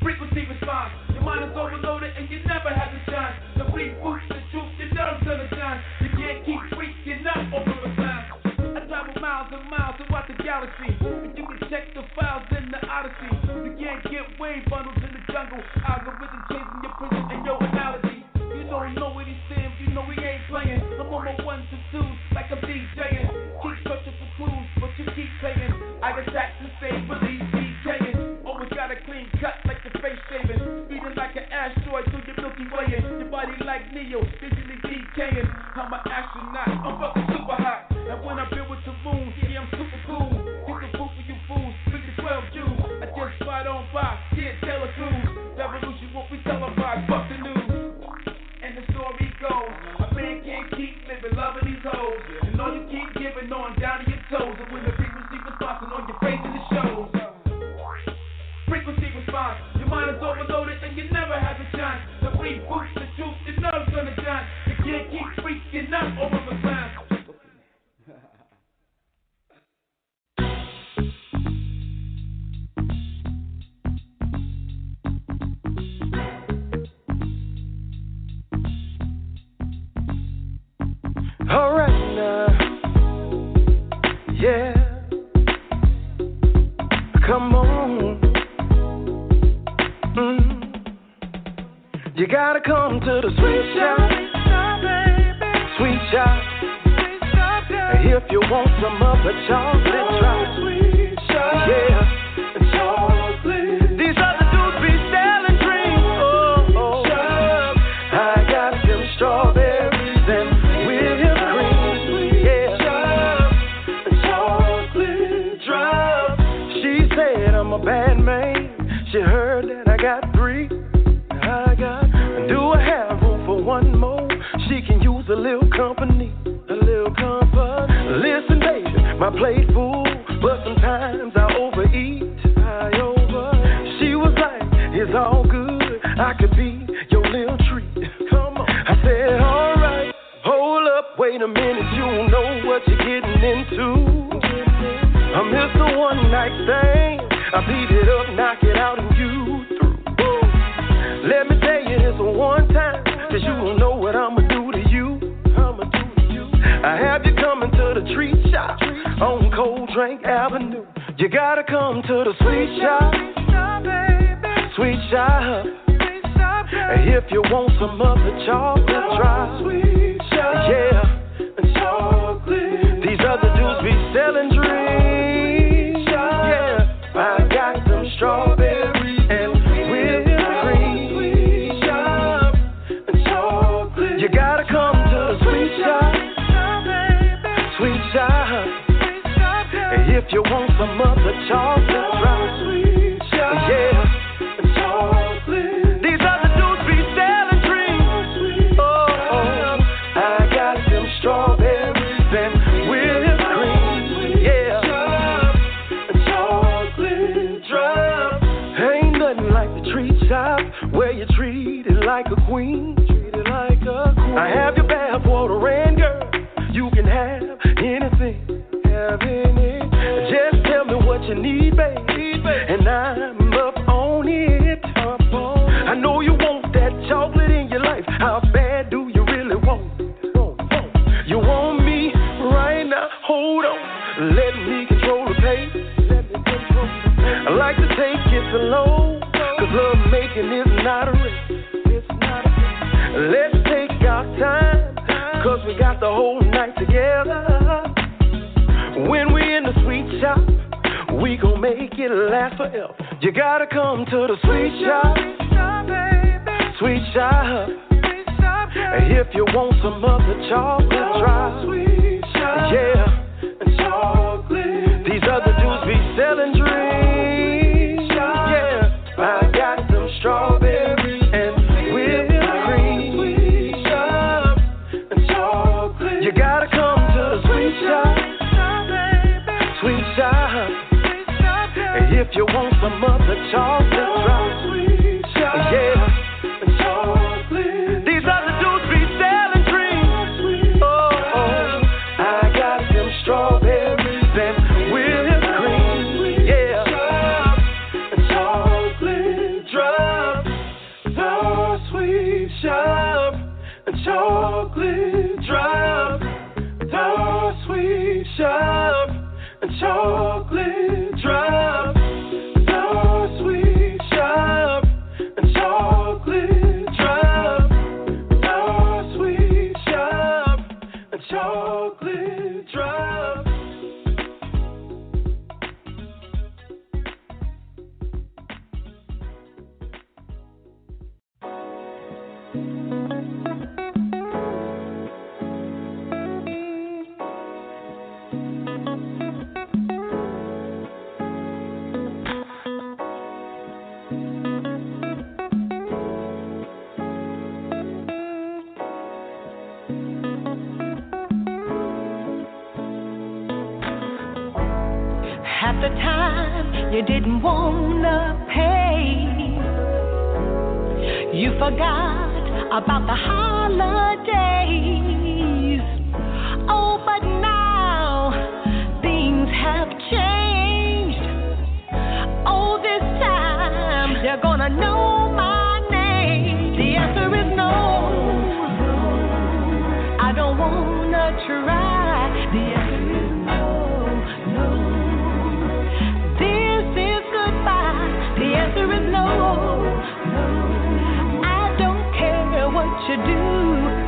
Frequency response, your mind is overloaded and you never have the chance. The reboots the truth, your nerves gonna shine. You can't keep freaking out over the time. I travel miles and miles throughout the galaxy. And you can check the files in the Odyssey. You can't get wave bundles in the jungle. Algorithm changing your prison and your analogy. You don't know what he's saying, you know he ain't playing. I'm on my 1s and 2s like I'm DJing. Keep searching for clues, but you keep playing. I attack to stay released, DJing. Always got a clean cut like the face shaving. Speeding like an asteroid through your Milky Way. Your body like Neo, visually decaying. I'm an astronaut, I'm fucking super hot. And when I build with the moon, yeah, I'm super cool. Hit the food for you fools, 3 to 12 Jews. I just slide on by, can't tell a clue. Revolution won't be televised, fuck the news. And the story goes, a man can't keep living, loving these hoes. And all you keep giving on down to your toes. And when the frequency response on your face in the shows. Frequency response, your mind is overloaded and you never have a chance. The reboots the truth, your nerves gonna shine. You can't keep freaking out over the time. Alright now, yeah, come on, you gotta come to the sweet shop, baby. Sweet shop, If you want some of the chocolate, try sweet shop. Yeah, chocolate. These other dudes be selling dreams. Oh, shop. I got them strawberries and whipped cream. Yeah, shop. Chocolate drop. She said I'm a bad man. She heard that I got 3. Do I have room for one more? She can use a little company. Listen, baby, my plate full, but sometimes I overeat. She was like, it's all good. I could be your little treat. Come on. I said, all right, hold up, wait a minute. You don't know what you're getting into. I'm Mr. One Night Stand. I beat it up, knock it out, and you through. Let me tell you this one time, 'cause you don't know what I'ma do to you. I have you coming to the treat shop on Cold Drink Avenue. You gotta come to the sweet shop, sweet shop. If you want some of the chocolate, try sweet shop. Yeah, chocolate. These other dudes be selling dreams. Yeah, I got them strawberries and whipped cream. Sweet shop, chocolate. You gotta come to the sweet shop. Sweet shop. If you want some of the chocolate, try sweet shop. Yeah, chocolate. These other dudes be selling dreams. Oh, I got them strawberries and whipped cream. Yeah, chocolate drop. Ain't nothing like the treat shop where you treat it like a queen. Treat it like a queen. I have your bath water and girl, you can have anything, have any. Just tell me what you need, baby, and I'm up on it. I know you want that chocolate in your life. How bad do you really want it? You want me right now? Hold on, let me control the pace. I like to take it slow, 'cause love making is not a race. Let's take our time, 'cause we got the whole night together. When we in the sweet shop, we gon' make it last forever. You gotta come to the sweet shop, sweet shop. If you want some of the chocolate, try sweet shop. Yeah, chocolate. These other dudes be selling dreams. Yeah, I got them strawberries and whipped cream. Sweet shop, chocolate. You gotta come to the sweet shop, sweet shop. If you want some of the chocolate, try sweet shop. Yeah, chocolate. These other dudes be selling dreams. Oh, I got them strawberries and whipped cream. Yeah, chocolate drop. The sweet shop, chocolate drop. The sweet shop, chocolate drop. The sweet shop, chocolate drop. The sweet shop, chocolate drop. At the time, you didn't wanna pay. You forgot about the holidays. Oh, but now things have changed. Oh, this time you're gonna know my name. The answer is no. I don't wanna try. The answer is no. The answer is no, no. I don't care what you do.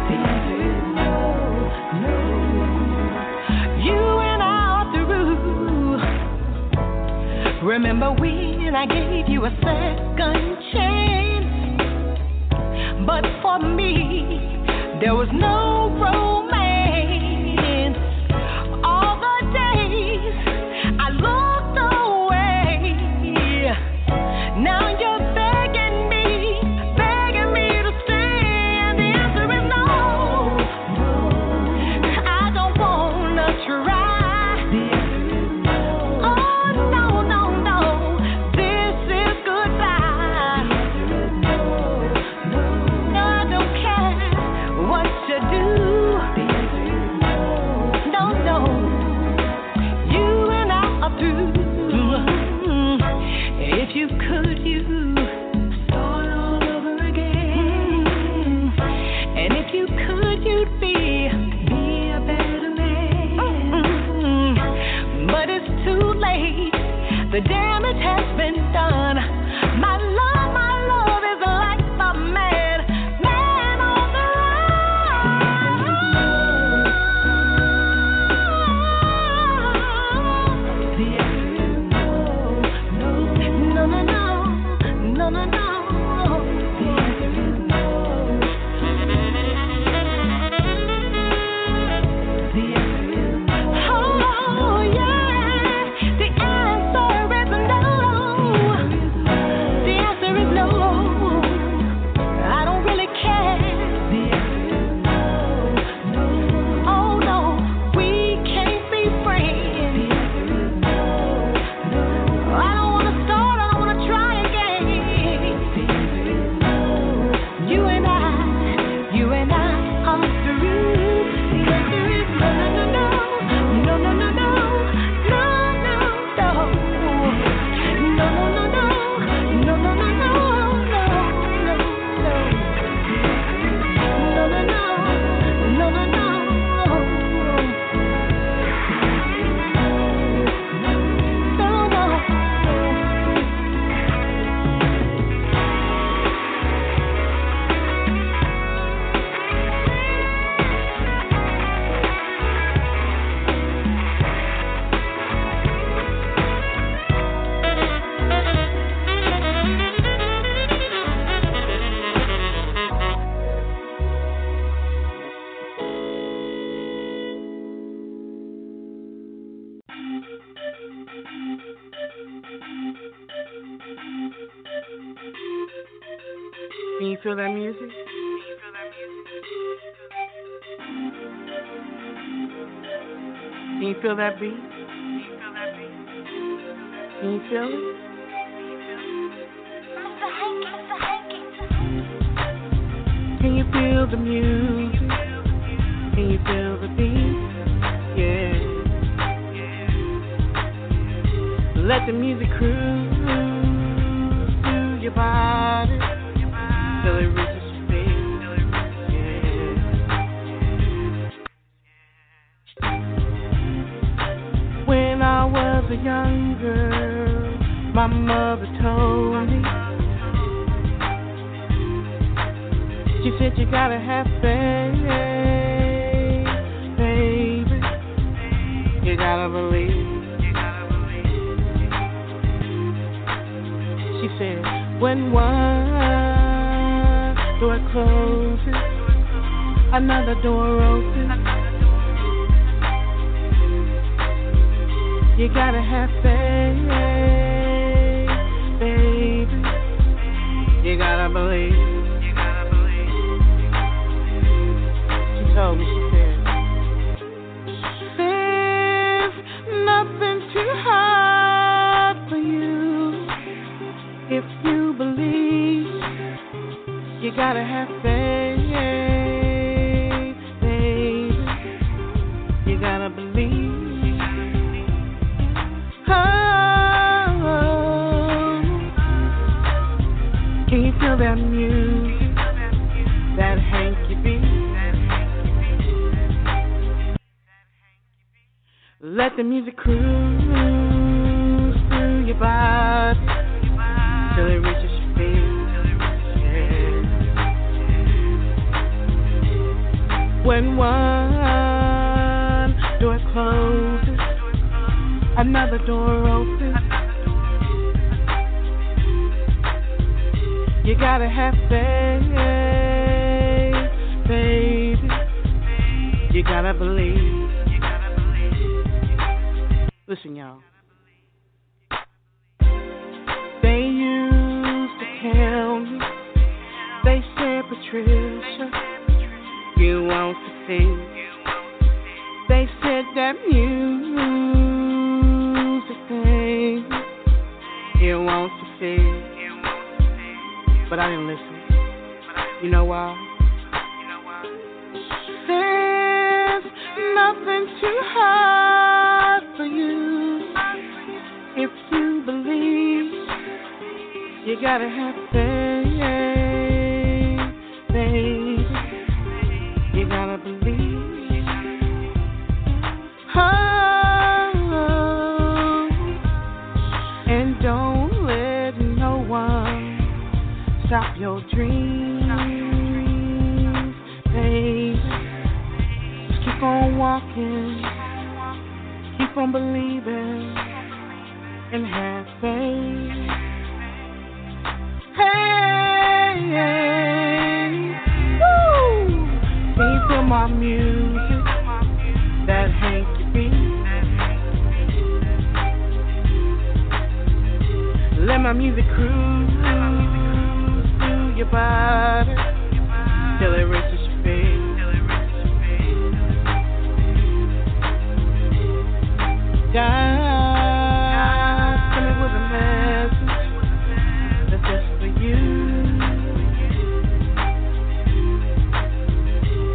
The answer is no, no. Remember when I gave you a second chance? But for me, there was no romance. All the days I looked away. Now you're begging me to stay. And the answer is no. I don't wanna try. The damage has been done. My love is like a man on the run. The answer is no. The answer is no. The answer is no. Oh yeah. The answer. Can you feel that music? Can you feel that beat? Can you feel it? Can you feel the music? Can you feel the beat? Yeah. Let the music cruise through your body till it reaches your feet. Yeah. When I was a young girl, my mother told me, she said you gotta have faith, baby. You gotta believe. She said, when one door closes, another door opens. You gotta have faith, baby. You gotta believe. She told me, she said, there's nothing too hard for you if you believe. You gotta have faith, baby. You gotta believe. Can you feel that music, that hanky beat? Let the music cruise through your body till it reaches your feet. Yeah. When one door closes, another door opens. You gotta have faith, baby. You gotta believe. Listen, y'all. They used to tell me, they said, Patricia, you won't succeed. They said that music thing, you won't succeed. But I didn't listen. You know why? There's nothing too hard for you. If you believe, you gotta have faith, baby. You gotta believe. Oh, and don't let no one stop your dreams, baby. Just keep on walking, keep on believing, and have faith. Hey, woo! Can you feel my music? That hanky beat. Let my music cruise through your body till it reaches your feet. God, come in with a message that's just for you.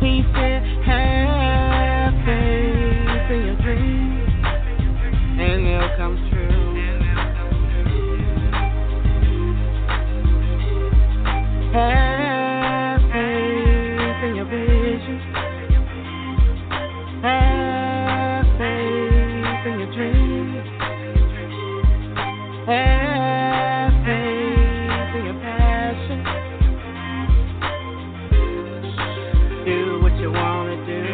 He said, have faith in your dreams, and they'll come true. Have faith in your vision. Have faith in your dreams. Have faith in your passion. Do what you want to do.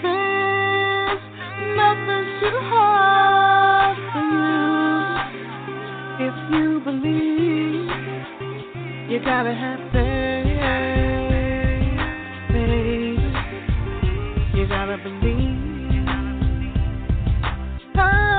There's nothing too hard for you. If you believe, you gotta have faith, baby. You gotta believe. Oh.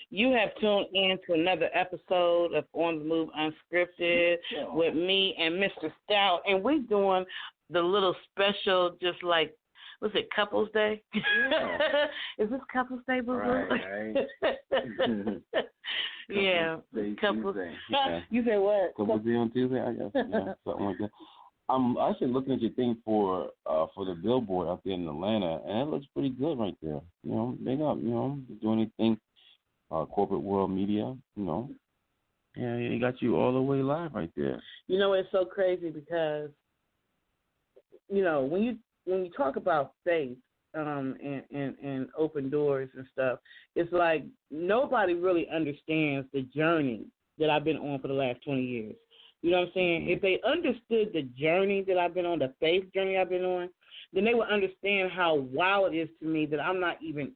You have tuned in to another episode of On the Move Unscripted with me and Mr. Stout, and we're doing the little special, just like, what's it, Couples Day? Yeah. Is this Couples Day, boo-boo? Right. Yeah, Couples Day. Yeah. You say what? Couples Day on Tuesday, I guess. Yeah, something like that. I'm actually looking at your thing for the billboard out there in Atlanta, and it looks pretty good right there. You know, big up. You know, doing anything corporate world media. You know, yeah, he got you all the way live right there. You know, it's so crazy because, you know, when you talk about faith and open doors and stuff, it's like nobody really understands the journey that I've been on for the last 20 years. You know what I'm saying? If they understood the journey that I've been on, the faith journey I've been on, then they would understand how wild it is to me that I'm not even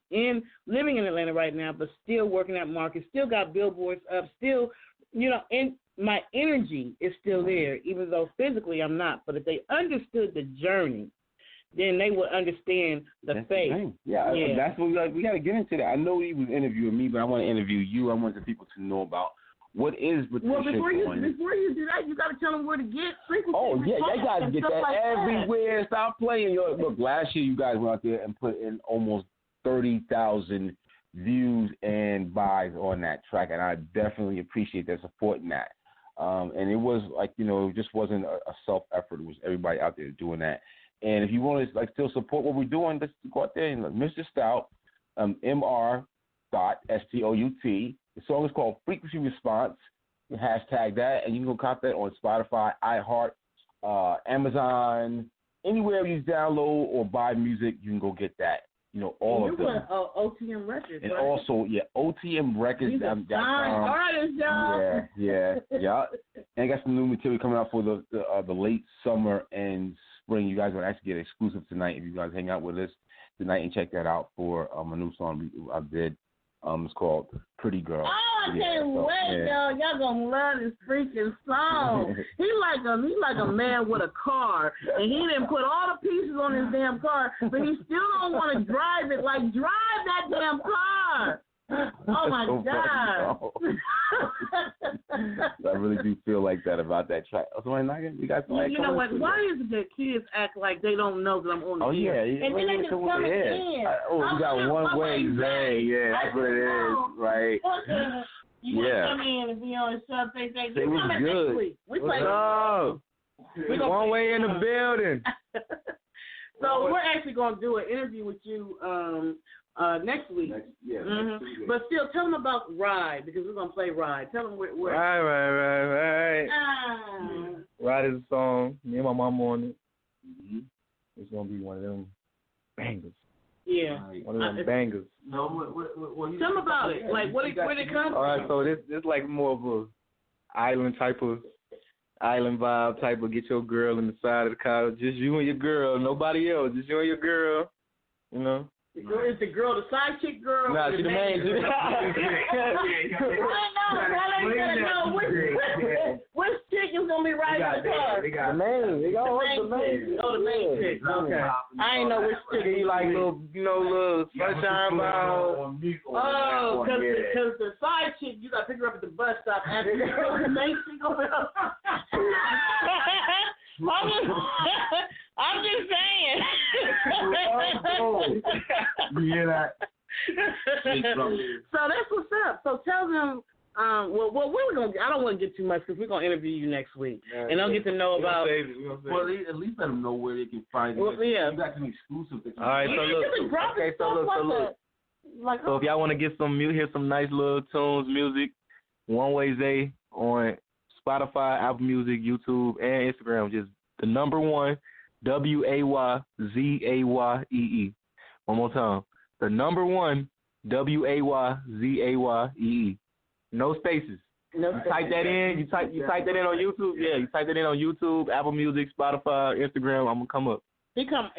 living in Atlanta right now, but still working at market, still got billboards up, still, you know, and my energy is still there, even though physically I'm not. But if they understood the journey, then they would understand the faith. Yeah, that's what we got to get into that. I know he was interviewing me, but I want to interview you. I want the people to know about what is Patricia. Well, before you do that, you got to tell them where to get frequency. Oh, yeah, you got to get that like everywhere. Stop playing. Look, last year you guys went out there and put in almost 30,000 views and buys on that track, and I definitely appreciate that support in that. And it was like, you know, it just wasn't a self-effort. It was everybody out there doing that. And if you want to like still support what we're doing, let's go out there and look. Mr. Stout, Mr.Stout. The song is called Frequency Response. You hashtag that, and you can go cop that on Spotify, iHeart, Amazon, anywhere you download or buy music, you can go get that. You know, all of them. OTM Records, and right? also, OTM Records. Artists, y'all. Yeah. And I got some new material coming out for the late summer and spring. You guys will actually get exclusive tonight if you guys hang out with us. tonight and check that out for a new song I did. It's called Pretty Girl. Oh, I can't wait, y'all. Y'all gonna love this freaking song. He's like a man with a car, and he didn't put all the pieces on his damn car, but he still don't want to drive it. Like, drive that damn car. Oh my God! I really do feel like that about that track. You got somebody. You know what? Why is it that kids act like they don't know that I'm on the air? Yeah. And then they just come in. You got one way, Zay. Yeah, that's what it is, right? You want to come in and be on the show? They say it was good. What's up? One way in the building. So we're actually going to do an interview with you next week. Next week. But still, tell them about Ride, because we're going to play Ride. Tell them where. Right. Ride is a song. Me and my mom on it. Mm-hmm. It's going to be one of them bangers. Yeah. One of them bangers. No, what tell them about it. Like, where did it come from? All right, so this like more of a island vibe type of get your girl in the side of the car. Just you and your girl, nobody else. Just you and your girl, you know. Is the girl the side chick girl? Nah, she the main chick. Which chick is gonna be riding the car? The main. Oh, the main chick. Okay. I ain't know which chick. He like little sunshine vibe. Oh, because the side chick you gotta pick her up at the bus stop after the main chick over there. I'm just saying. So that's what's up. So tell them. Well, we're gonna. I don't want to get too much because we're gonna interview you next week, and they'll get to know about. Well, at least let them know where they can find it. Well, yeah. You got some exclusive things. All right, so if y'all want to get hear some nice little tunes, music, One Way Zay on Spotify, Apple Music, YouTube, and Instagram. Just the number 1, WAYZAYEE. One more time. The number 1, WAYZAYEE. No spaces. No spaces. Type that in. You type that in on YouTube. Yeah, you type that in on YouTube, Apple Music, Spotify, Instagram. I'm gonna come up. He comes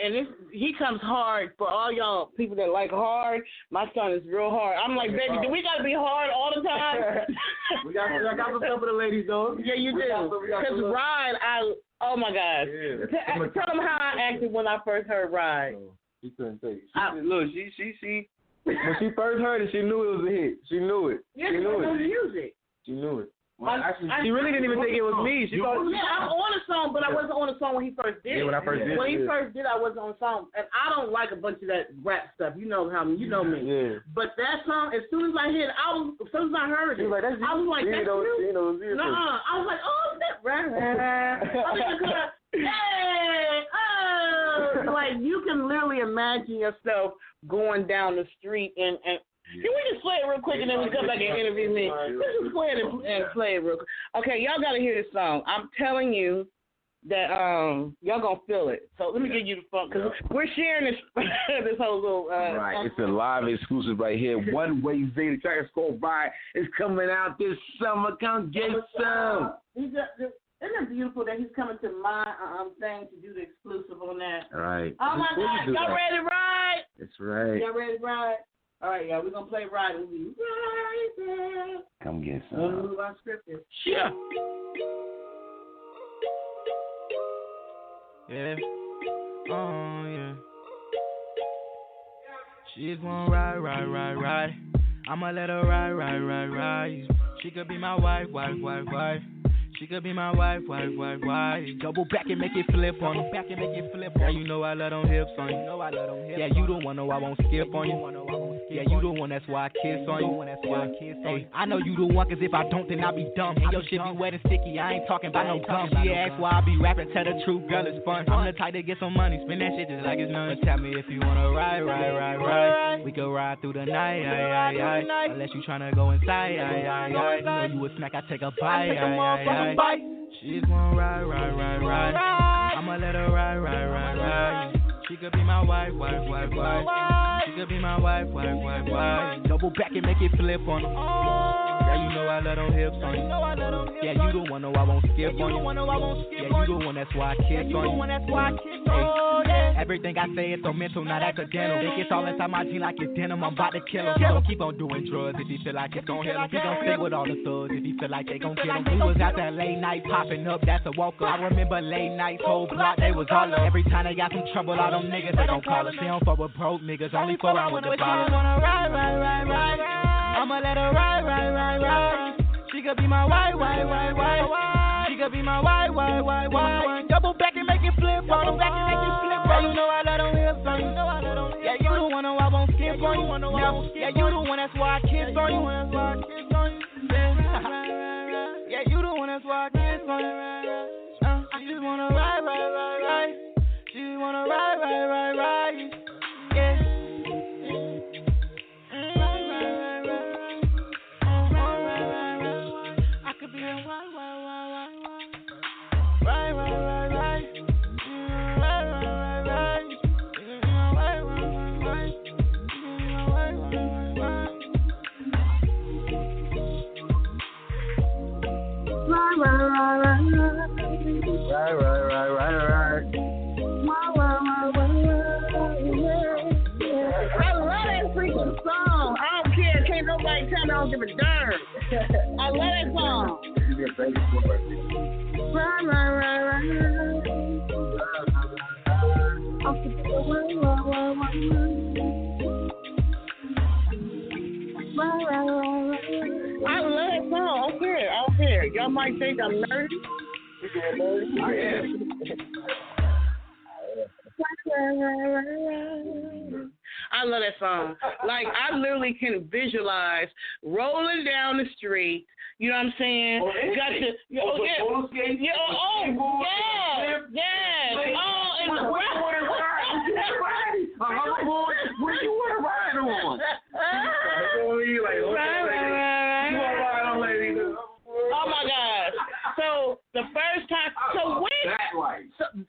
hard for all y'all people that like hard. My son is real hard. I'm like, baby, do we gotta be hard all the time? I got some stuff for the ladies though. Yeah, you do. Because Ride, oh my gosh. Yeah. Tell them how I acted when I first heard Ride. She couldn't take it. Look, she when she first heard it, she knew it was a hit. She knew it. Yeah, she knew the music. She knew it. She really didn't even think it was me. She thought, I'm on a song, but I wasn't on a song when he first did it. Yeah, when I first did it. When he first did it, I wasn't on a song. And I don't like a bunch of that rap stuff. You know me. Yeah. But that song, as soon as I heard it, I was like, that's you. Nuh-uh. I was like, oh, that's rap. Hey, oh. Like, you can literally imagine yourself going down the street and can we just play it real quick and then we come back and interview me? Let's just play it and play it real quick. Okay, y'all got to hear this song. I'm telling you that y'all going to feel it. So let me give you the fun because we're sharing this this whole little. Right, it's a live exclusive right here. One Way Zay, the track is called Ride. It's coming out this summer. Come get some. Isn't it beautiful that he's coming to my thing to do the exclusive on that? All right. Oh, my God. Y'all ready to ride? That's right. Y'all ready to ride? All right, y'all. We're going to play Ride. We'll be right there. Come get some. We'll move on scripted. Yeah. Yeah. Oh, yeah. She's gonna ride. I'ma let her ride. She could be my wife. She could be my wife. Double back and make it flip on you. Yeah, you know I love them hips on you. Yeah, you don't want no, I won't skip on you. Yeah, you the one, that's why I kiss on you. Hey, I know you the one, cause if I don't, then I be dumb. And your shit be wet and sticky, I ain't talking about no gum. She asked why I be rapping, tell the truth, girl, it's fun. I'm the type to get some money, spend that shit just like it's none. But tell me if you wanna ride. We could ride through the night, unless you tryna go inside, You know you a snack, I take a bite, She's gonna ride. I'ma let her ride. She could be my wife. She could be my wife. Double back and make it flip on her. Yeah, you know I let them hips on you. Yeah, you the one, no, I won't skip on you. Yeah, you the one, that's why I kiss on you. Hey, everything I say is so mental, not accidental. Think it's all inside my jeans like it's denim. I'm about to kill him. He gon' keep on doing drugs if he feel like it's gon' heal him. He gon' stay with all the thugs if he feel like they gon' get him. We was out that late night popping up, that's a walker. I remember late nights, whole block, they was all up. Every time they got some trouble, all them niggas, they gon' call us. They don't fuck with broke niggas, only fuck around with the ballers. I'ma let her ride. She could be my wife. She could be my wife. Double back and make it flip. Yeah, you know I let them hips on you. Yeah, you the one, no, I won't skip on you. Yeah, you the one, that's why I kiss on you. Yeah, you the one, that's why I kiss on you. She just wanna ride. She just wanna ride. Yeah. I don't give a darn. I love that song. Right. I love that song. I don't care. Y'all might think I'm nerdy. I am. I love that song. Like, I literally can visualize rolling down the street. You know what I'm saying? Got to, yes. And the what you want to ride on? Oh my gosh! So the first time,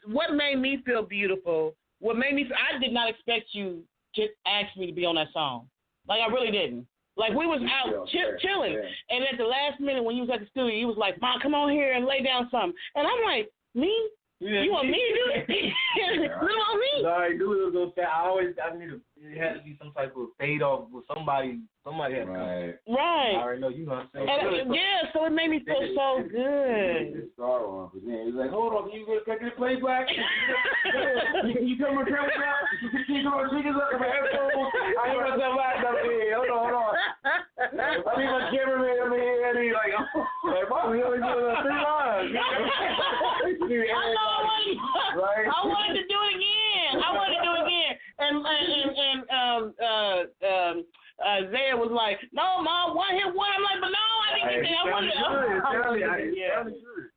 what made me feel beautiful? I did not expect you to ask me to be on that song. Like, I really didn't. Like, we was out chilling, and at the last minute when you was at the studio, you was like, "Mom, come on here and lay down something." And I'm like, "Me? Yeah. You want me to do it? You want me?" No, I knew it was gonna say. It had to be some type of fade off with somebody. Somebody had to come. Right. I already know. You know what I'm saying? So it made me feel so good. Start on, but then he's like, "Hold on, can you get the playback? You come and tell me now? You come and pick us up for headphones? I ain't gonna come back up here. Hold on. I need my cameraman up here, and he's like, Mom, we only doing 3 lines." I wanted to do it again. And Zaya was like, "No, Mom, one hit one." I'm like, "But no, I didn't get that. I wanted to."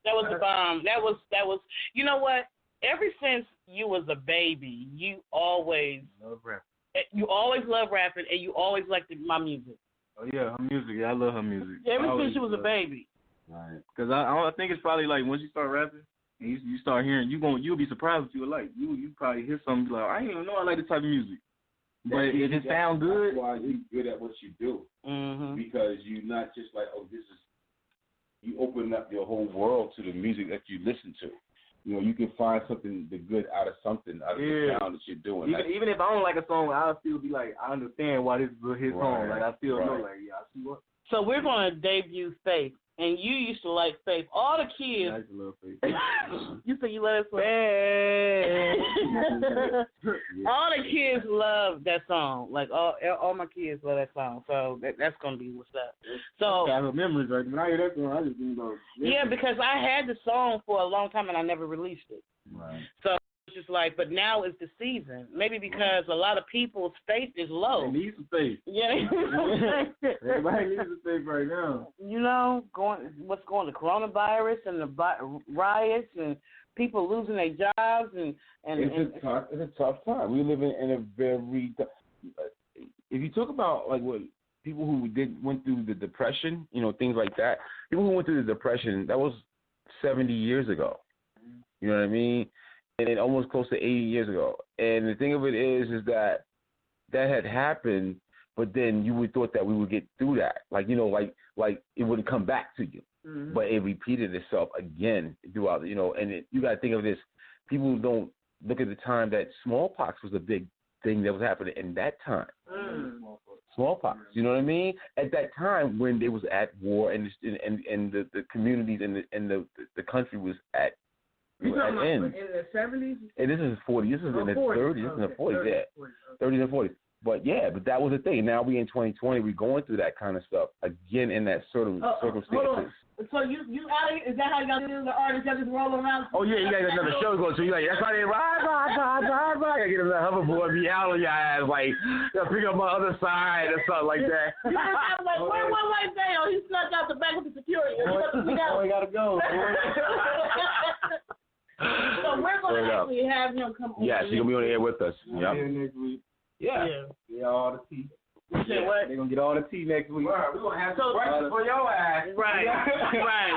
That was the bomb. That was. You know what? Ever since you was a baby, you always loved rapping, and you always liked my music. Oh yeah, her music. Yeah, I love her music. Ever since you was a baby. Right. Because I think it's probably like once you start rapping, and you start hearing, you'll be surprised what you would like. You probably hear something like, I didn't even know I like this type of music. But it just sounds good. That's why you're good at what you do. Mm-hmm. Because you're not just like, you open up your whole world to the music that you listen to. You know, you can find something good out of something, out of the sound that you're doing. Even if I don't like a song, I'll still be like, I understand why this is his song. Like, I still know, like, yeah, I see what. So we're going to debut Faith. And you used to like Faith. All the kids. I used to love Faith. You said you love Faith. All the kids love that song. Like all my kids love that song. So that's gonna be what's up. So I have memories right. When I hear that song, I just think about. Yeah, because I had the song for a long time and I never released it. Right. So it's just like, but now is the season. Maybe because a lot of people's faith is low. They need some faith. Yeah. Everybody needs some faith right now. You know, the coronavirus and the riots and people losing their jobs and it's a tough time. We live in a very. If you talk about like what people who went through the Depression, you know, things like that. People who went through the Depression, that was 70 years ago. You know what I mean? And almost close to 80 years ago. And the thing of it is that had happened but then you would thought that we would get through that, like it wouldn't come back to you, but it repeated itself again throughout, and you got to think of this. People don't look at the time that smallpox was a big thing that was happening in that time. Smallpox, you know what I mean? At that time when they was at war and the communities and the country was at end. In the 70s? And this is 40. This is in the 30s. This is in the 40s, yeah. 30s and 40s. But that was the thing. Now we in 2020, we're going through that kind of stuff again in that sort of circumstances. So you out of here? Is that how y'all do the artists that just roll around? Oh yeah, you got another show going. So you that's why they ride. I get another hoverboard, be out on your ass, like pick up my other side or something like that. You was like, wait, damn, he snuck out the back with the security. We gotta go. So we're gonna actually have him come on. Yes, he's gonna be on the air with us. Yep. Next week. Yeah. Yeah, all the tea. Yeah. What? They're gonna get all the tea next week. Right. We're gonna have some questions for your ass. Right.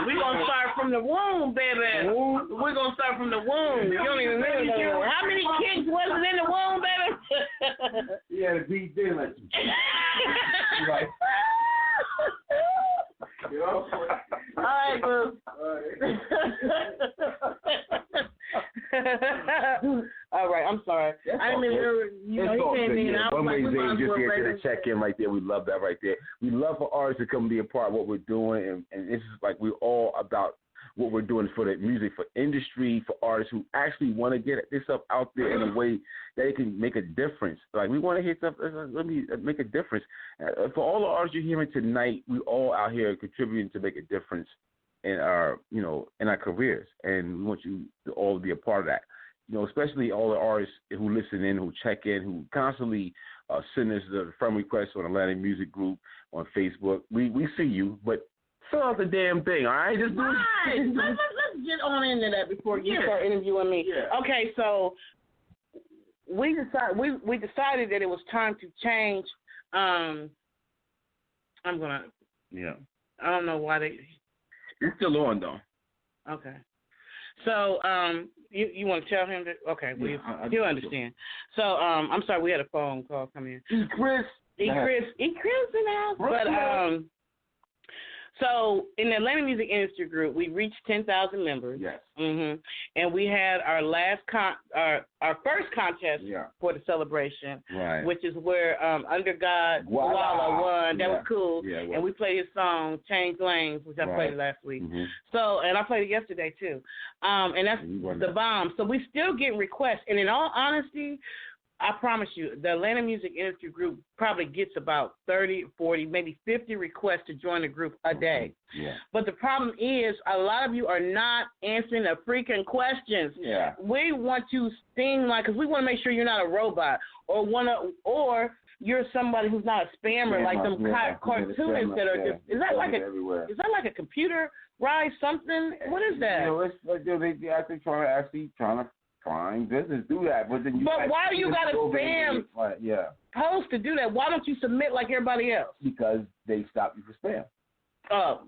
We're gonna start from the womb, baby. We're gonna start from the womb. You don't even know. How many kids was it in the womb, baby? Yeah, the beat did like. Right. All right, boo. All right, I'm sorry. I didn't mean he came in. One way Zay just here to check in right there. We love that right there. We love for artists to come and be a part of what we're doing, and it's just like we're all about what we're doing for the music, for industry, for artists who actually want to get this stuff out there in a way that it can make a difference. Like, we want to hear stuff, let me make a difference. For all the artists you're hearing tonight, we all out here contributing to make a difference in our, in our careers, and we want you to all be a part of that. Especially all the artists who listen in, who check in, who constantly send us the friend requests on Atlantic Music Group on Facebook. We see you, but fill out the damn thing, all right? Just do it. Let's get on into that before you start interviewing me. Yeah. Okay, so we decided that it was time to change. I don't know why they. It's still on though. Okay. So you want to tell him that? Okay, he'll understand. So I'm sorry, we had a phone call come in. Chris in the house. But so in the Atlanta Music Industry Group, we reached 10,000 members. Yes. And we had our last our first contest for the celebration, right, which is where Under God Walla won. That was cool. Yeah, and we played his song Change Lanes, which I played last week. So, and I played it yesterday too. And that's the bomb. So we still get requests. And in all honesty, I promise you, the Atlanta Music Industry Group probably gets about 30, 40, maybe 50 requests to join the group a day. Yeah. But the problem is a lot of you are not answering the freaking questions. Yeah. We want to sting because we want to make sure you're not a robot or you're somebody who's not a spammer like them cartoonists that are just. Is that like a computerized something? What is that? It's like they actually trying to find business, do that, but then why do you got to spam post to do that? Why don't you submit like everybody else? Because they stop you for spam. Oh.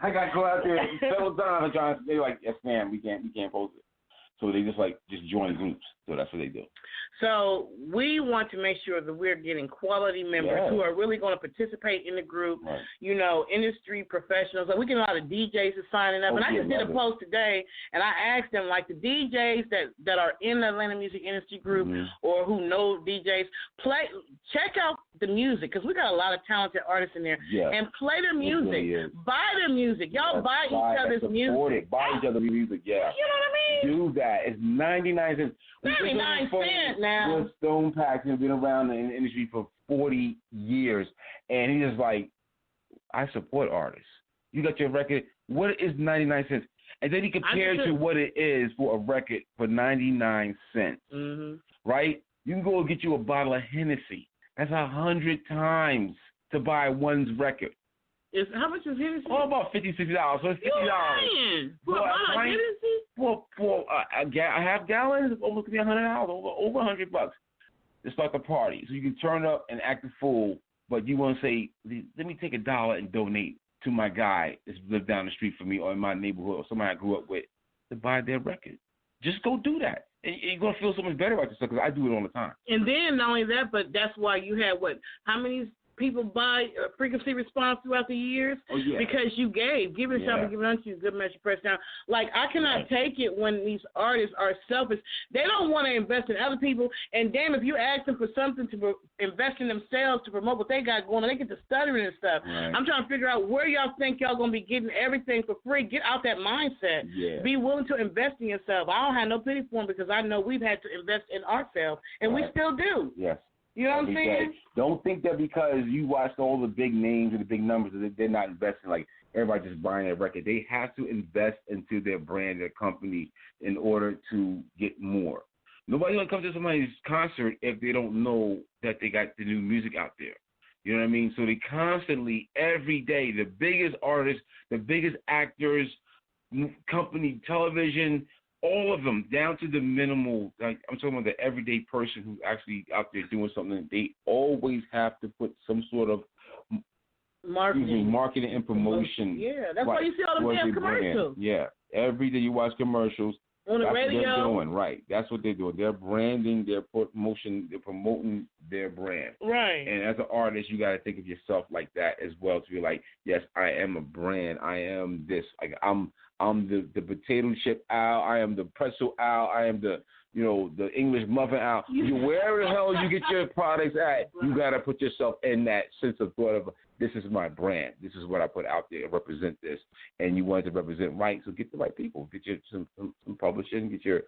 I got to go out there several times and trying to say like, yes, ma'am, we can't post it. So they just join groups. So that's what they do. So we want to make sure that we're getting quality members who are really going to participate in the group, industry professionals. Like we get a lot of DJs signing up. And I just did a post today, and I asked them, like, the DJs that are in the Atlanta Music Industry Group or who know DJs, check out the music, because we got a lot of talented artists in there, and play their music. Really buy their music. Y'all buy each other's music. Buy each other's music, You know what I mean? Do that. It's 99 cents. 99 cents now. With Stone Pax, has been around in the industry for 40 years, and he's just like, I support artists. You got your record. What is 99 cents? And then he compared to what it is for a record for 99 cents. Right? You can go and get you a bottle of Hennessy. That's 100 times to buy one's record. How much is Hennessy? Oh, about $50, $60. So it's $50. For a bottle of Hennessy? For a half gallon, it's almost $100. Over $100 to start the party. So you can turn up and act a fool, but you want to say, let me take $1 and donate to my guy that's lived down the street from me or in my neighborhood or somebody I grew up with to buy their record. Just go do that. And you're gonna feel so much better about yourself because I do it all the time. And then not only that, but that's why you had how many people buy frequency response throughout the years? Oh, yeah. Because you gave. Give it a shot and give it unto you. Good measure, press down. Like, I cannot take it when these artists are selfish. They don't want to invest in other people. And damn, if you ask them for something to invest in themselves to promote what they got going on, they get to stuttering and stuff. Right. I'm trying to figure out where y'all think y'all going to be getting everything for free. Get out that mindset. Yeah. Be willing to invest in yourself. I don't have no pity for them because I know we've had to invest in ourselves, and we still do. Yes. You know what I'm saying? Don't think that because you watched all the big names and the big numbers that they're not investing, like everybody just buying their record. They have to invest into their brand, their company, in order to get more. Nobody going to come to somebody's concert if they don't know that they got the new music out there. You know what I mean? So they constantly, every day, the biggest artists, the biggest actors, company, television, all of them, down to the minimal, like I'm talking about the everyday person who's actually out there doing something, they always have to put some sort of marketing and promotion. Yeah, that's why you see all the damn commercials. Yeah, every day you watch commercials. On the radio. What they're doing, right. That's what they're doing. They're branding, they're promotion, they're promoting their brand. Right. And as an artist, you got to think of yourself like that as well, to be like, yes, I am a brand. I am this. Like I'm the potato chip Al. I am the pretzel Al. I am the English muffin Al. Wherever the hell you get your products at, you got to put yourself in that sense of thought of, this is my brand. This is what I put out there. Represent this, and you want it to represent right. So get the right people. Get your some publishing. Get your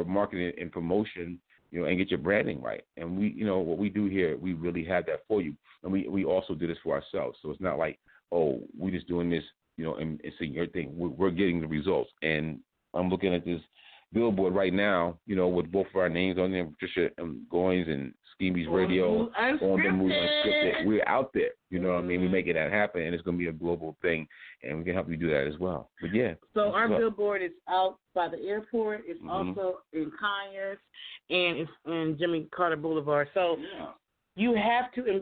marketing and promotion. And get your branding right. And we, what we do here, we really have that for you. And we also do this for ourselves. So it's not like, oh, we're just doing this, and it's your thing. We're getting the results. And I'm looking at this billboard right now, with both of our names on there, Patricia Goins and Skeeby's Radio, on the Move Unscripted. We're out there. You know what I mean? We're making that happen, and it's going to be a global thing, and we can help you do that as well. But, yeah. So our billboard is out by the airport. It's also in Conyers, and it's in Jimmy Carter Boulevard. So you have to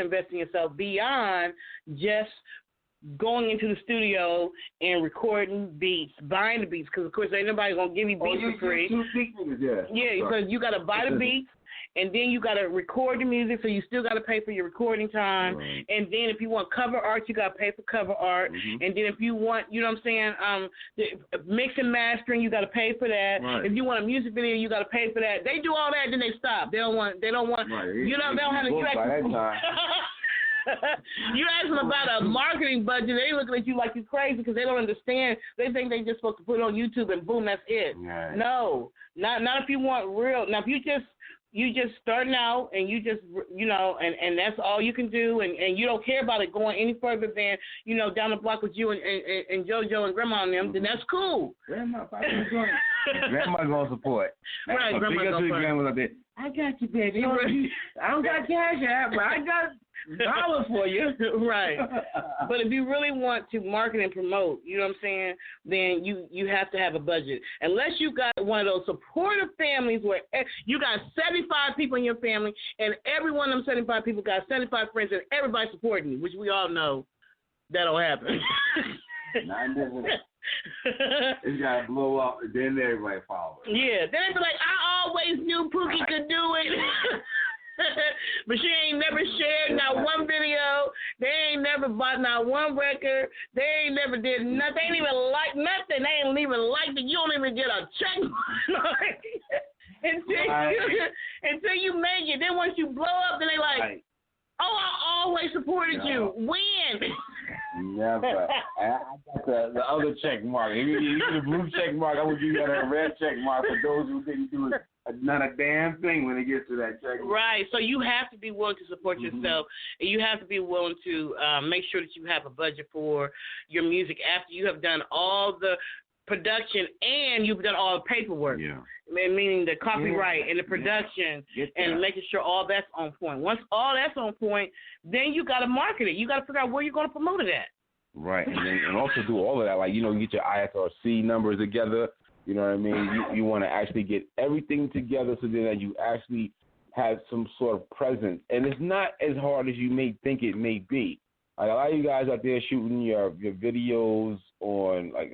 invest in yourself beyond just going into the studio and recording beats, buying the beats, because of course ain't nobody gonna give you beats for free. Yeah, because you gotta buy the beats, and then you gotta record the music, so you still gotta pay for your recording time. Right. And then if you want cover art, you gotta pay for cover art. Mm-hmm. And then if you want, you know what I'm saying, mix and mastering, you gotta pay for that. Right. If you want a music video, you gotta pay for that. They do all that, then they stop. They don't want. Right. They don't have the track. You ask them about a marketing budget, they looking at you like you're crazy because they don't understand. They think they just supposed to put it on YouTube and boom, that's it. Right. No, not if you want real. Now if you just starting out and you just and that's all you can do and you don't care about it going any further than down the block with you and JoJo and Grandma and them, then that's cool. Grandma's gonna support. Right, Grandma's gonna support. I got you, baby. I don't got cash out, but I got $1 for you. Right. But if you really want to market and promote, you know what I'm saying, then you have to have a budget. Unless you got one of those supportive families where you got 75 people in your family and every one of them 75 people got 75 friends and everybody supporting you, which we all know that'll happen. It's got to blow up, and then everybody follow it. Yeah. Then they be like, I always knew Pookie could do it. But she ain't never shared not one video. They ain't never bought not one record. They ain't never did nothing. They ain't even like nothing. They ain't even liked it. You don't even get a check until you make it. Then once you blow up, then they like, oh, I always supported you. When? Never. I got the other check mark. If you get a blue check mark, I would give you a red check mark for those who didn't do it. Not a damn thing when it gets to that check mark. Right. So you have to be willing to support yourself, and you have to be willing to make sure that you have a budget for your music after you have done all the production and you've done all the paperwork. Yeah. Meaning the copyright and the production and making sure all that's on point. Once all that's on point, then you got to market it. You got to figure out where you're going to promote it at. Right. And also do all of that. Like, you get your ISRC numbers together. You know what I mean? You want to actually get everything together so that you actually have some sort of presence. And it's not as hard as you may think it may be. Like, a lot of you guys out there shooting your videos on, like,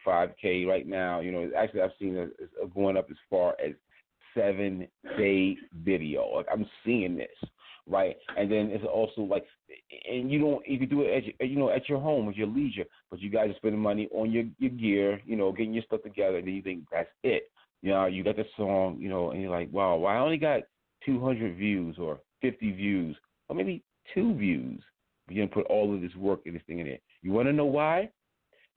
5K right now. You know, actually I've seen it going up as far as 7-day video. Like I'm seeing this, right? And then it's also like, and you can do it at your home with your leisure, but you guys are spending money on your gear, you know, getting your stuff together, and then you think that's it. You know, you got the song, you know, and you're like, wow, well, I only got 200 views or 50 views or maybe 2 views. You're going to put all of this work and this thing in it. You want to know why?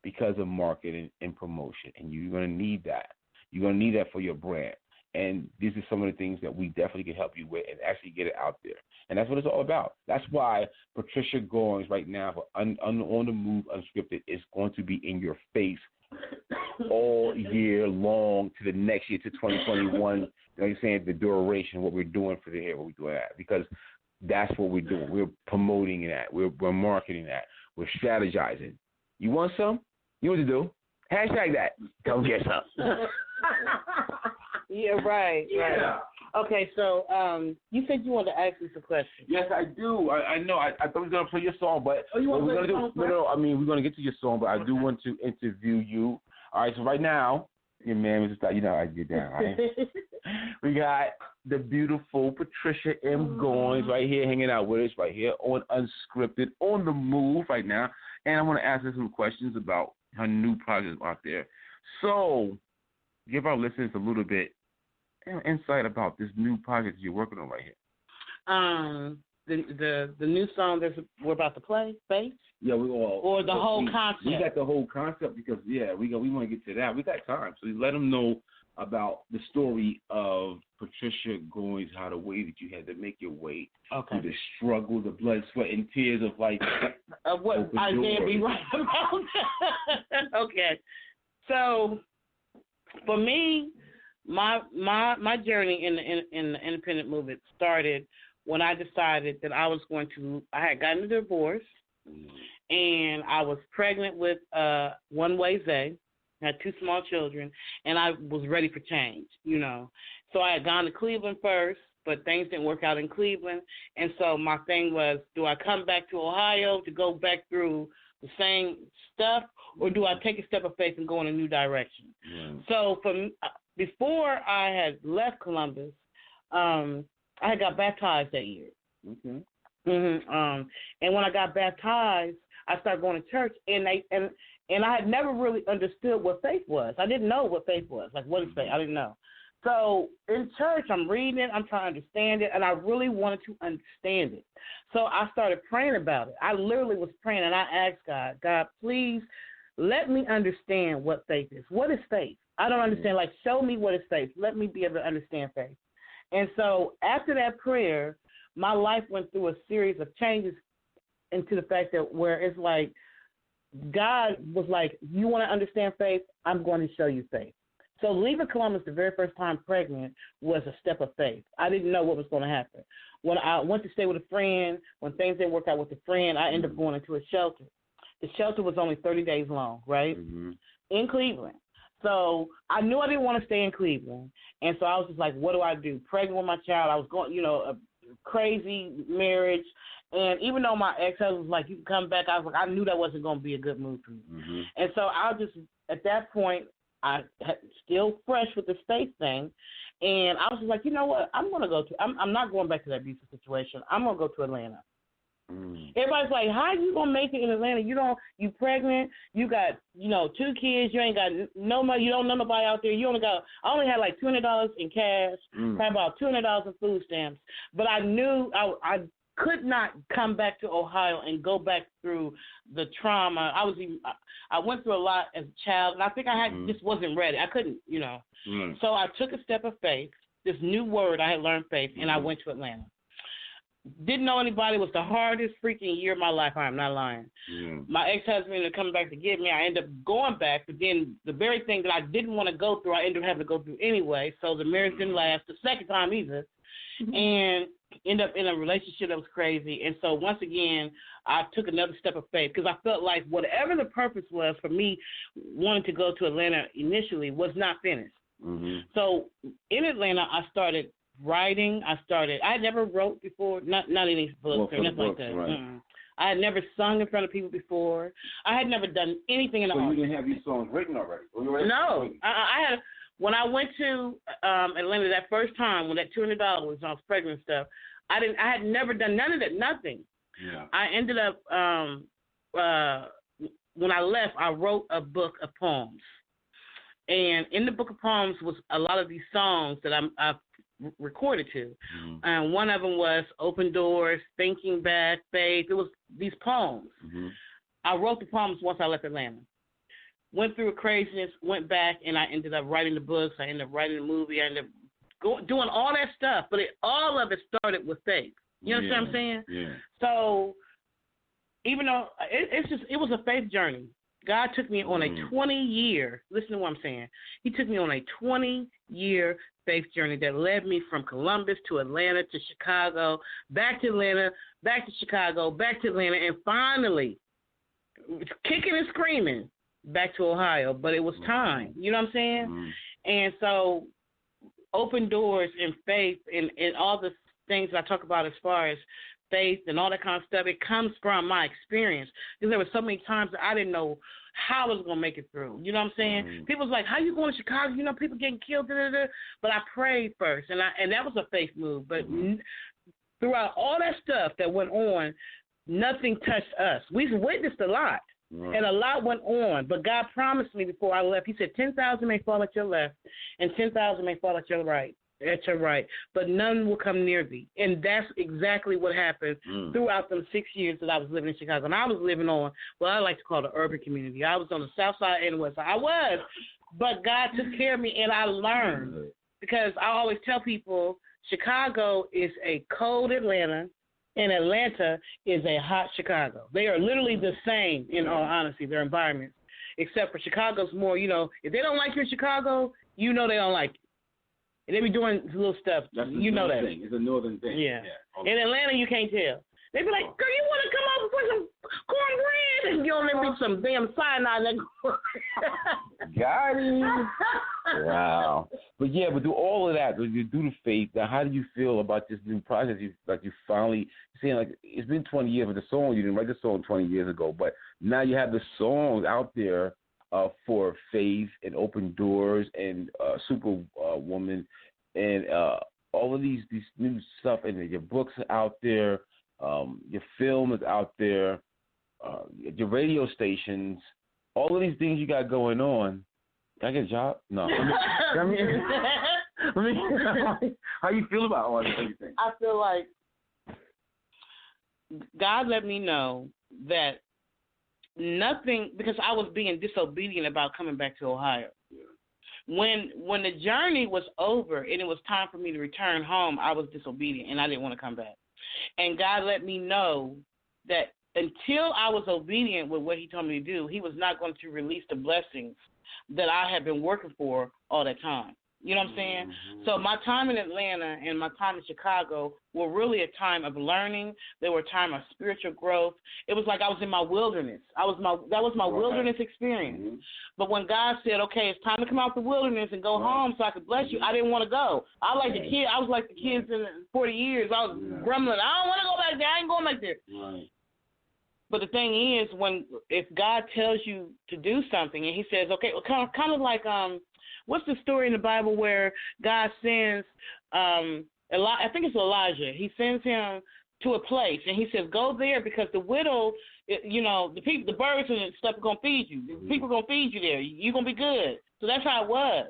Because of marketing and promotion, and you're going to need that. You're going to need that for your brand. And these are some of the things that we definitely can help you with and actually get it out there. And that's what it's all about. That's why Patricia Goins right now for On the Move Unscripted is going to be in your face all year long to the next year, to 2021. You know what I'm saying? The duration, what we're doing for the year, what we're doing that. Because that's what we're doing. We're promoting that. We're marketing that. We're strategizing. You want some? You know what to do. Hashtag that. Come get some. Yeah, right. Yeah. Okay, so you said you wanted to ask me some questions. Yes, I do. I know. I thought we were going to play your song, but you want to play the song first? No, I mean, we're going to get to your song, but I do want to interview you. All right, so right now, your man, Mr. Stout, you know how I get down, right? We got the beautiful Patricia M. Goins right here hanging out with us right here on Unscripted, on the move right now. And I want to ask her some questions about her new project out there. So give our listeners a little bit insight about this new project you're working on right here. The new song we're about to play, Faith? Yeah, or the whole concept. We got the whole concept because we want to get to that. We got time, so let them know about the story of Patricia Goins, how the way that you had to make your way through the struggle, the blood, sweat, and tears of life. Of what I can't be right about. Okay, so for me, my journey in the independent movement started when I decided that I had gotten a divorce, and I was pregnant with one-way Zay, had 2 small children, and I was ready for change, you know. So I had gone to Cleveland first, but things didn't work out in Cleveland, and so my thing was, do I come back to Ohio to go back through the same stuff, or do I take a step of faith and go in a new direction? Yeah. So before I had left Columbus, I had got baptized that year. Okay. Mm-hmm. And when I got baptized, I started going to church, and I had never really understood what faith was. I didn't know what faith was. Like, what is faith? I didn't know. So in church, I'm reading it, I'm trying to understand it, and I really wanted to understand it. So I started praying about it. I literally was praying, and I asked God, please let me understand what faith is. What is faith? I don't understand. Like, show me what is faith. Let me be able to understand faith. And so after that prayer, my life went through a series of changes into the fact that where it's like God was like, you want to understand faith? I'm going to show you faith. So leaving Columbus the very first time pregnant was a step of faith. I didn't know what was going to happen. When I went to stay with a friend, when things didn't work out with the friend, I ended up going into a shelter. The shelter was only 30 days long, right? Mm-hmm. In Cleveland. So I knew I didn't want to stay in Cleveland. And so I was just like, what do I do? Pregnant with my child. I was going, a crazy marriage. And even though my ex-husband was like, you can come back, I was like, I knew that wasn't going to be a good move for me. Mm-hmm. And so I just, at that point, I had still fresh with the state thing. And I was just like, you know what? I'm not going back to that abusive situation. I'm going to go to Atlanta. Everybody's like, how are you going to make it in Atlanta? You pregnant, you got, 2 kids, you ain't got no money, you don't know nobody out there. I only had like $200 in cash, probably about $200 in food stamps. But I knew I could not come back to Ohio and go back through the trauma. I went through a lot as a child, and I think I just wasn't ready. I couldn't, So I took a step of faith, this new word I had learned, faith, and I went to Atlanta. Didn't know anybody. It was the hardest freaking year of my life. I'm not lying. My ex-husband ended up coming back to get me. I ended up going back, but then the very thing that I didn't want to go through, I ended up having to go through anyway. So the marriage didn't last the second time either. And ended up in a relationship that was crazy. And so once again, I took another step of faith because I felt like whatever the purpose was for me wanting to go to Atlanta initially was not finished. So in Atlanta, I started writing. I had never wrote before, not any books or nothing like that. Right. I had never sung in front of people before. I had never done anything in the So arts. you didn't have these songs written already? No. I had. When I went to Atlanta that first time, when that $200 was on pregnant and stuff, I had never done none of that, nothing. Yeah. I ended up when I left, I wrote a book of poems, and in the book of poems was a lot of these songs that I recorded to. Mm-hmm. And one of them was Open Doors, Thinking Back, Faith. It was these poems. Mm-hmm. I wrote the poems once I left Atlanta. Went through a craziness, went back, and I ended up writing the books. I ended up writing the movie. I ended up doing all that stuff. But all of it started with faith. You know what I'm saying? Yeah. So even though it was a faith journey. God took me on a 20-year, listen to what I'm saying. He took me on a 20-year faith journey that led me from Columbus to Atlanta to Chicago, back to Atlanta, back to Chicago, back to Atlanta, and finally, kicking and screaming, back to Ohio. But it was time. You know what I'm saying? Mm-hmm. And so open doors and faith and all the things that I talk about as far as faith and all that kind of stuff, it comes from my experience. Because there were so many times that I didn't know how I was going to make it through. You know what I'm saying? Mm-hmm. People was like, how you going to Chicago? You know, people getting killed. Da, da, da. But I prayed first, and that was a faith move. But throughout all that stuff that went on, nothing touched us. We've witnessed a lot. Right. And a lot went on, but God promised me before I left. He said, 10,000 may fall at your left, and 10,000 may fall at your right, but none will come near thee. And that's exactly what happened throughout them 6 years that I was living in Chicago. And I was living on what I like to call the urban community. I was on the south side and the west side. I was, but God took care of me, and I learned. Because I always tell people, Chicago is a cold Atlanta, and Atlanta is a hot Chicago. They are literally the same, in all honesty, their environments, except for Chicago's more, if they don't like you in Chicago, they don't like you. And they be doing little stuff. That's you know that. Thing. It's a northern thing. Yeah. In Atlanta, you can't tell. They be like, girl, you want to come over for some cornbread? And there be some damn cyanide. Got it. Wow. But through all of that, you do the faith. Now, how do you feel about this new process? You finally saying, like, it's been 20 years with the song. You didn't write the song 20 years ago, but now you have the songs out there for faith and open doors and Superwoman and all of these new stuff. And your books are out there. Your film is out there. Your radio stations. All of these things you got going on. Can I get a job? No. I mean, how you feel about all these things? I feel like God let me know that nothing, because I was being disobedient about coming back to Ohio. Yeah. When the journey was over and it was time for me to return home, I was disobedient and I didn't want to come back. And God let me know that until I was obedient with what he told me to do, he was not going to release the blessings that I had been working for all that time. You know what I'm saying? Mm-hmm. So my time in Atlanta and my time in Chicago were really a time of learning. They were a time of spiritual growth. It was like I was in my wilderness. That was my wilderness experience. Mm-hmm. But when God said, okay, it's time to come out the wilderness and go home so I could bless you, I didn't want to go. I was like the kids in 40 years. I was grumbling. I don't want to go back there. I ain't going back there. Right. But the thing is, if God tells you to do something and he says, okay, kind of like what's the story in the Bible where God sends I think it's Elijah. He sends him to a place and he says, go there because the widow, the birds and stuff are going to feed you. The people are going to feed you there. You're going to be good. So that's how it was.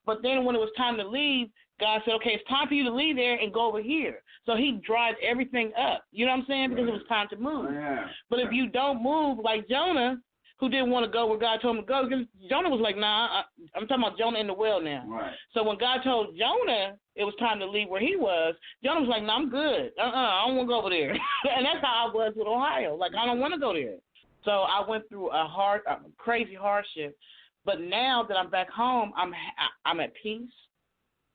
But then when it was time to leave, God said, okay, it's time for you to leave there and go over here. So he dried everything up. You know what I'm saying? Because it was time to move. Yeah. But if you don't move, like Jonah, who didn't want to go where God told him to go, because Jonah was like, nah, I'm talking about Jonah in the well now. Right. So when God told Jonah it was time to leave where he was, Jonah was like, no, I'm good. I don't want to go over there. And that's how I was with Ohio. Like, I don't want to go there. So I went through a crazy hardship. But now that I'm back home, I'm at peace.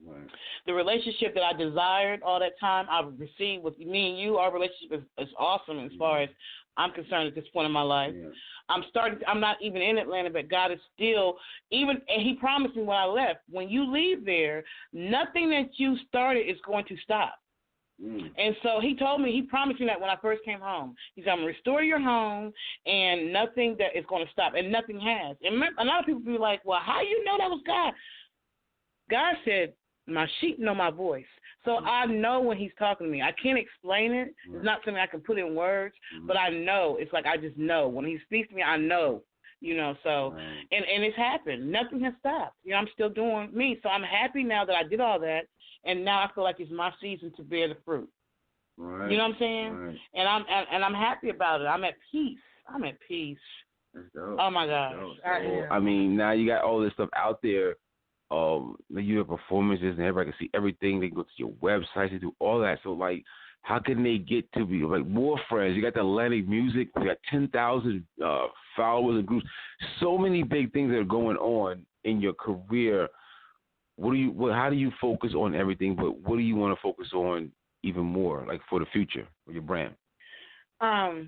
Right. The relationship that I desired all that time, I've received with me and you. Our relationship is awesome as far as I'm concerned at this point in my life. Yeah. I'm not even in Atlanta, but God is still, and he promised me when I left, when you leave there, nothing that you started is going to stop. And so he promised me that when I first came home. He said, I'm going to restore your home and nothing that is going to stop. And nothing has. And a lot of people be like, well, how you know that was God? God said, my sheep know my voice. So I know when he's talking to me. I can't explain it. It's not something I can put in words, but I know. It's like I just know. When he speaks to me, I know. So, and it's happened. Nothing has stopped. I'm still doing me. So I'm happy now that I did all that, and now I feel like it's my season to bear the fruit. Right. You know what I'm saying? Right. And I'm happy about it. I'm at peace. That's dope. Oh my gosh. I mean, now you got all this stuff out there. You have performances and everybody can see everything. They go to your website, they do all that. So like, how can they get to be like more friends? You got the Atlantic Music, you got 10,000 followers and groups. So many big things that are going on in your career. How do you focus on everything? But what do you want to focus on even more, like for the future of your brand? I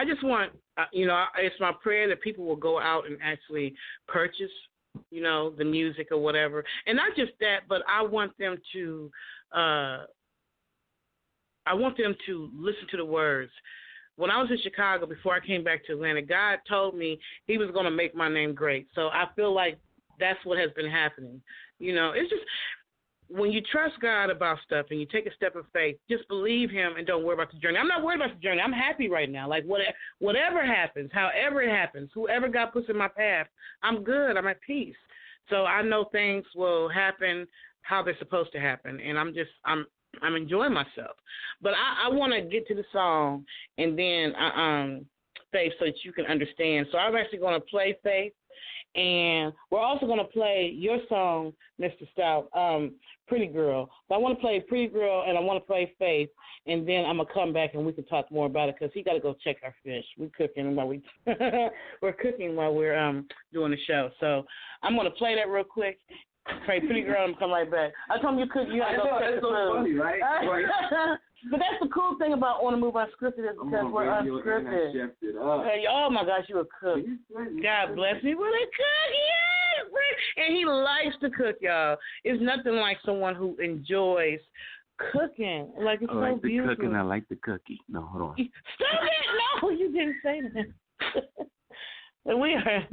just want, it's my prayer that people will go out and actually purchase, the music or whatever. And not just that, but I want them to listen to the words. When I was in Chicago, before I came back to Atlanta, God told me he was going to make my name great. So I feel like that's what has been happening. It's just when you trust God about stuff and you take a step of faith, just believe him and don't worry about the journey. I'm not worried about the journey. I'm happy right now. Like whatever happens, however it happens, whoever God puts in my path, I'm good. I'm at peace. So I know things will happen how they're supposed to happen, and I'm enjoying myself. But I want to get to the song and then Faith so that you can understand. So I'm actually going to play Faith, and we're also going to play your song, Mr. Stout, Pretty Girl. So I want to play Pretty Girl, and I want to play Faith, and then I'm going to come back and we can talk more about it because he got to go check our fish. We're cooking while we're doing the show. So I'm going to play that real quick. Pray Pretty Girl and come right back. I told him you got to go check the food. That's so funny, right? But that's the cool thing about On the Move Unscripted is because we're unscripted. Hey, oh my gosh, you a cook. God bless me with a cook, yeah. And he likes to cook, y'all. It's nothing like someone who enjoys cooking. Like it's so beautiful. I like the cooking. I like the cookie. No, hold on. Stop it! No, you didn't say that. We are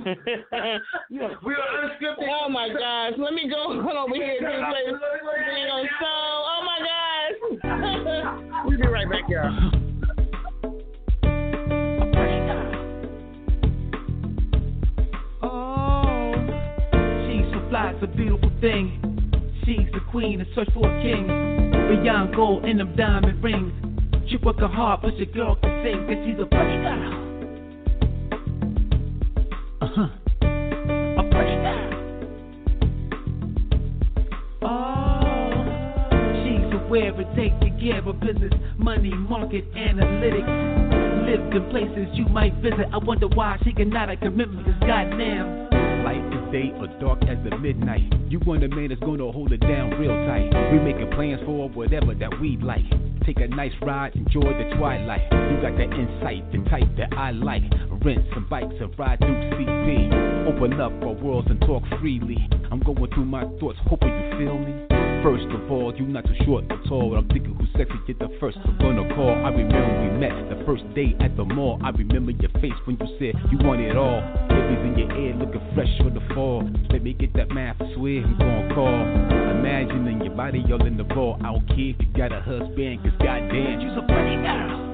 unscripted. Oh my gosh! Let me go over here to the place. So, oh my gosh! We'll be right back, y'all. Oh, she's so fly, it's a beautiful thing. She's the queen, in search for a king. Beyond gold in them diamond rings. She working hard, but your girl can sing, 'cause she's a pretty girl. A pretty girl. Oh, she's aware it takes to care of business, money, market, analytics. Lived in places you might visit. I wonder why she cannot have commitment, 'cause goddamn. Light is day or dark as the midnight. You want a man that's gonna hold it down real tight. We making plans for whatever that we like. Take a nice ride, enjoy the twilight. You got that insight, the type that I like. Rent some bikes and ride through CP. Open up our worlds and talk freely. I'm going through my thoughts, hoping you feel me. First of all, you not too short or tall. I'm thinking who's sexy, get the first I'm gonna call. I remember we met the first day at the mall. I remember your face when you said you want it all. Babies in your ear looking fresh for the fall. Let me get that math, I swear I'm gonna call. Imagining your body all in the ball. I don't care if you got a husband, 'cause goddamn, you's a pretty girl.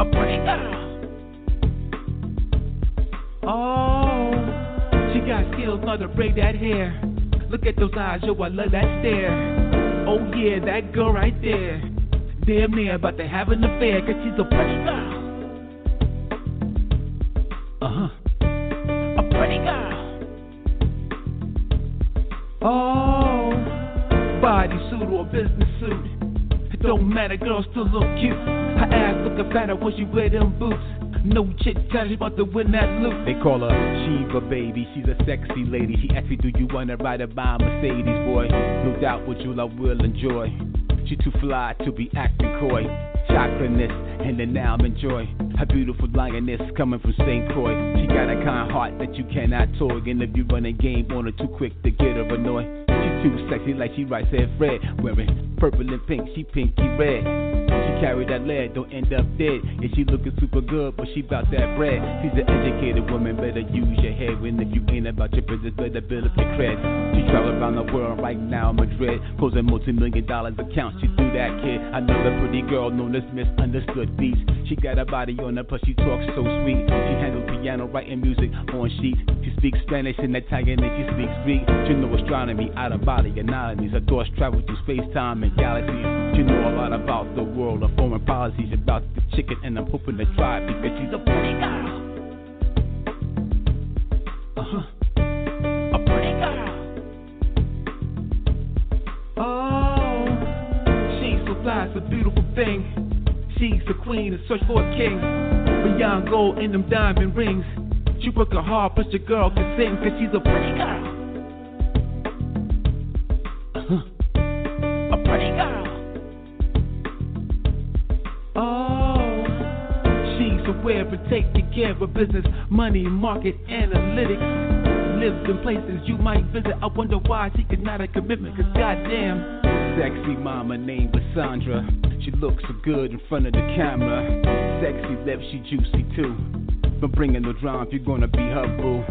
A pretty girl. Oh, she got skills, know to braid that hair. Look at those eyes, yo, I love that stare. Oh yeah, that girl right there. Damn near about to have an affair, 'cause she's a pretty girl. A pretty girl. Oh, body suit or business suit. It don't matter, girl still look cute. Her ass looking fatter when she wear them boots. No chit chat, she about to win that loot. They call her Sheba, baby, she's a sexy lady. She asked me, do you wanna ride a by Mercedes, boy? No doubt what you love will enjoy. She too fly to be acting coy. Chocolateness, and then now I'm enjoy. Her beautiful lioness coming from St. Croix. She got a kind heart that you cannot toy. And if you run a game on her too quick to get her annoyed. She's Too sexy like she right said Fred. Wearing purple and pink, she pinky red. She carry that lead, don't end up dead. Yeah, she looking super good, but she bout that bread. She's an educated woman, better use your head. When if you ain't about your business, better build up your cred. She travel around the world right now, Madrid, closing multi-million-dollar accounts. She do that, kid. Another pretty girl known as Misunderstood Beats. She got a body on her, plus she talks so sweet. She handles piano, writing music on sheets. She speaks Spanish and Italian, and she speaks Greek. She know astronomy, out of body analogies. Her thoughts travel through space, time, and galaxies. She know a lot about the world, of foreign policies, about the chicken, and I'm hoping to try it because she's a pretty girl. A pretty girl. Oh, she's so fly, it's a beautiful thing. She's the queen, a search for a king. Beyond gold and them diamond rings. She work her hard, plus the girl can sing, cause she's a pretty girl. A pretty girl. Oh, she's aware of taking care of business, money, market, analytics. Lives in places you might visit. I wonder why she could not a commitment, cause goddamn. Sexy mama named Cassandra. She looks so good in front of the camera. Sexy lips, she juicy too. But bringing no drama, you're gonna be her boo.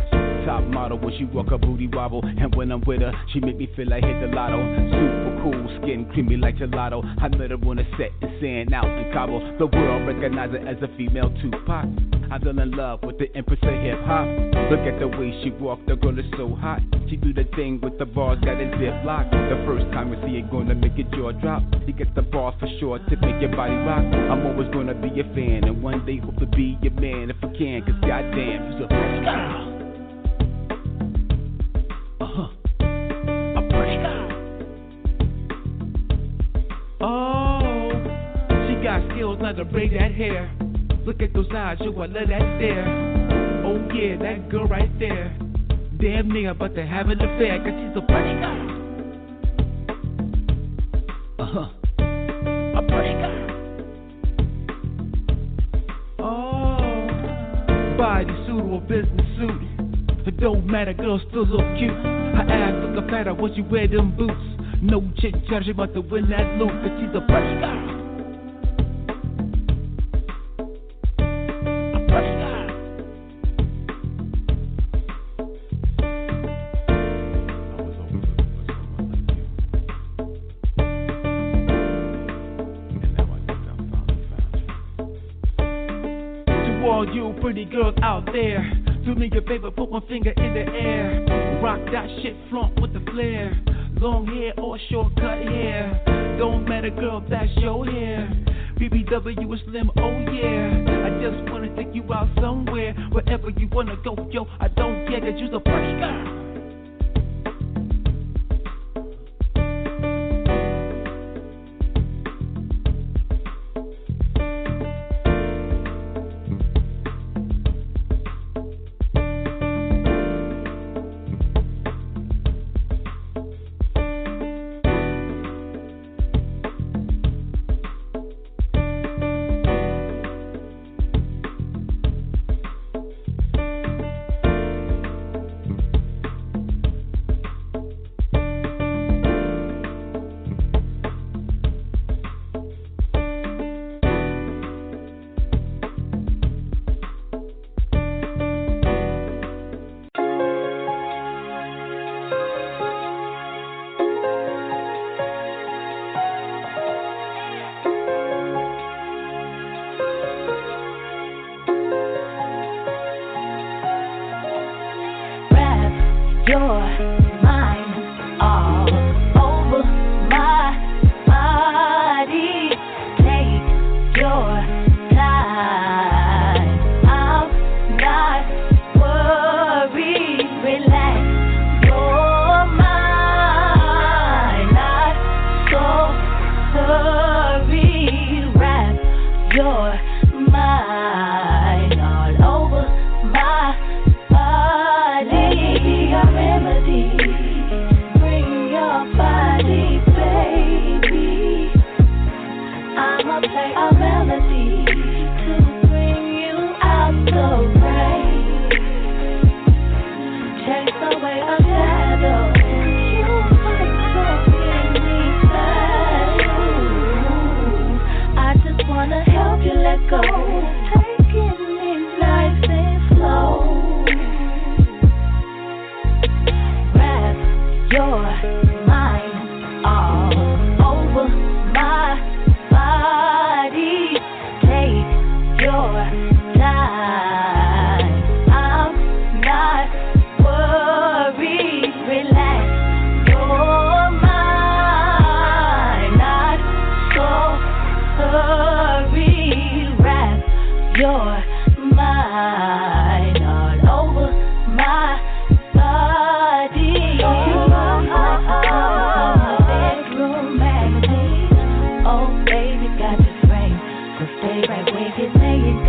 Top model when she walk her booty wobble. And when I'm with her, she make me feel like hit the lotto. Super cool, skin creamy like gelato. I met her on a set in Sand out in Cabo. The world recognize her as a female Tupac. I fell in love with the empress of hip hop. Look at the way she walk, the girl is so hot. She do the thing with the bars, got a zip lock. The first time we see it, gonna make your jaw drop. You get the bars for sure to make your body rock. I'm always gonna be your fan, and one day hope to be your man if I can. Cause goddamn, you're a pretty girl. A pretty girl. Oh, she got skills not to braid that hair. Look at those eyes, yo, I love that stare. Oh yeah, that girl right there. Damn near about to have an affair, cause she's a pretty girl. A pretty girl. Oh, body suit or business suit. It don't matter, girl still look cute. Her ass look fatter when she wear them boots. No chick chatter, she about to win that loot, cause she's a pretty girl. You pretty girls out there, do me a favor, put one finger in the air. Rock that shit, flaunt with the flair. Long hair or short cut hair, don't matter girl, that's your hair. BBW is slim, oh yeah. I just wanna take you out somewhere, wherever you wanna go, yo. I don't care that you're a pretty girl. Play a melody to bring you out the rain, chase away a shadow. You fight.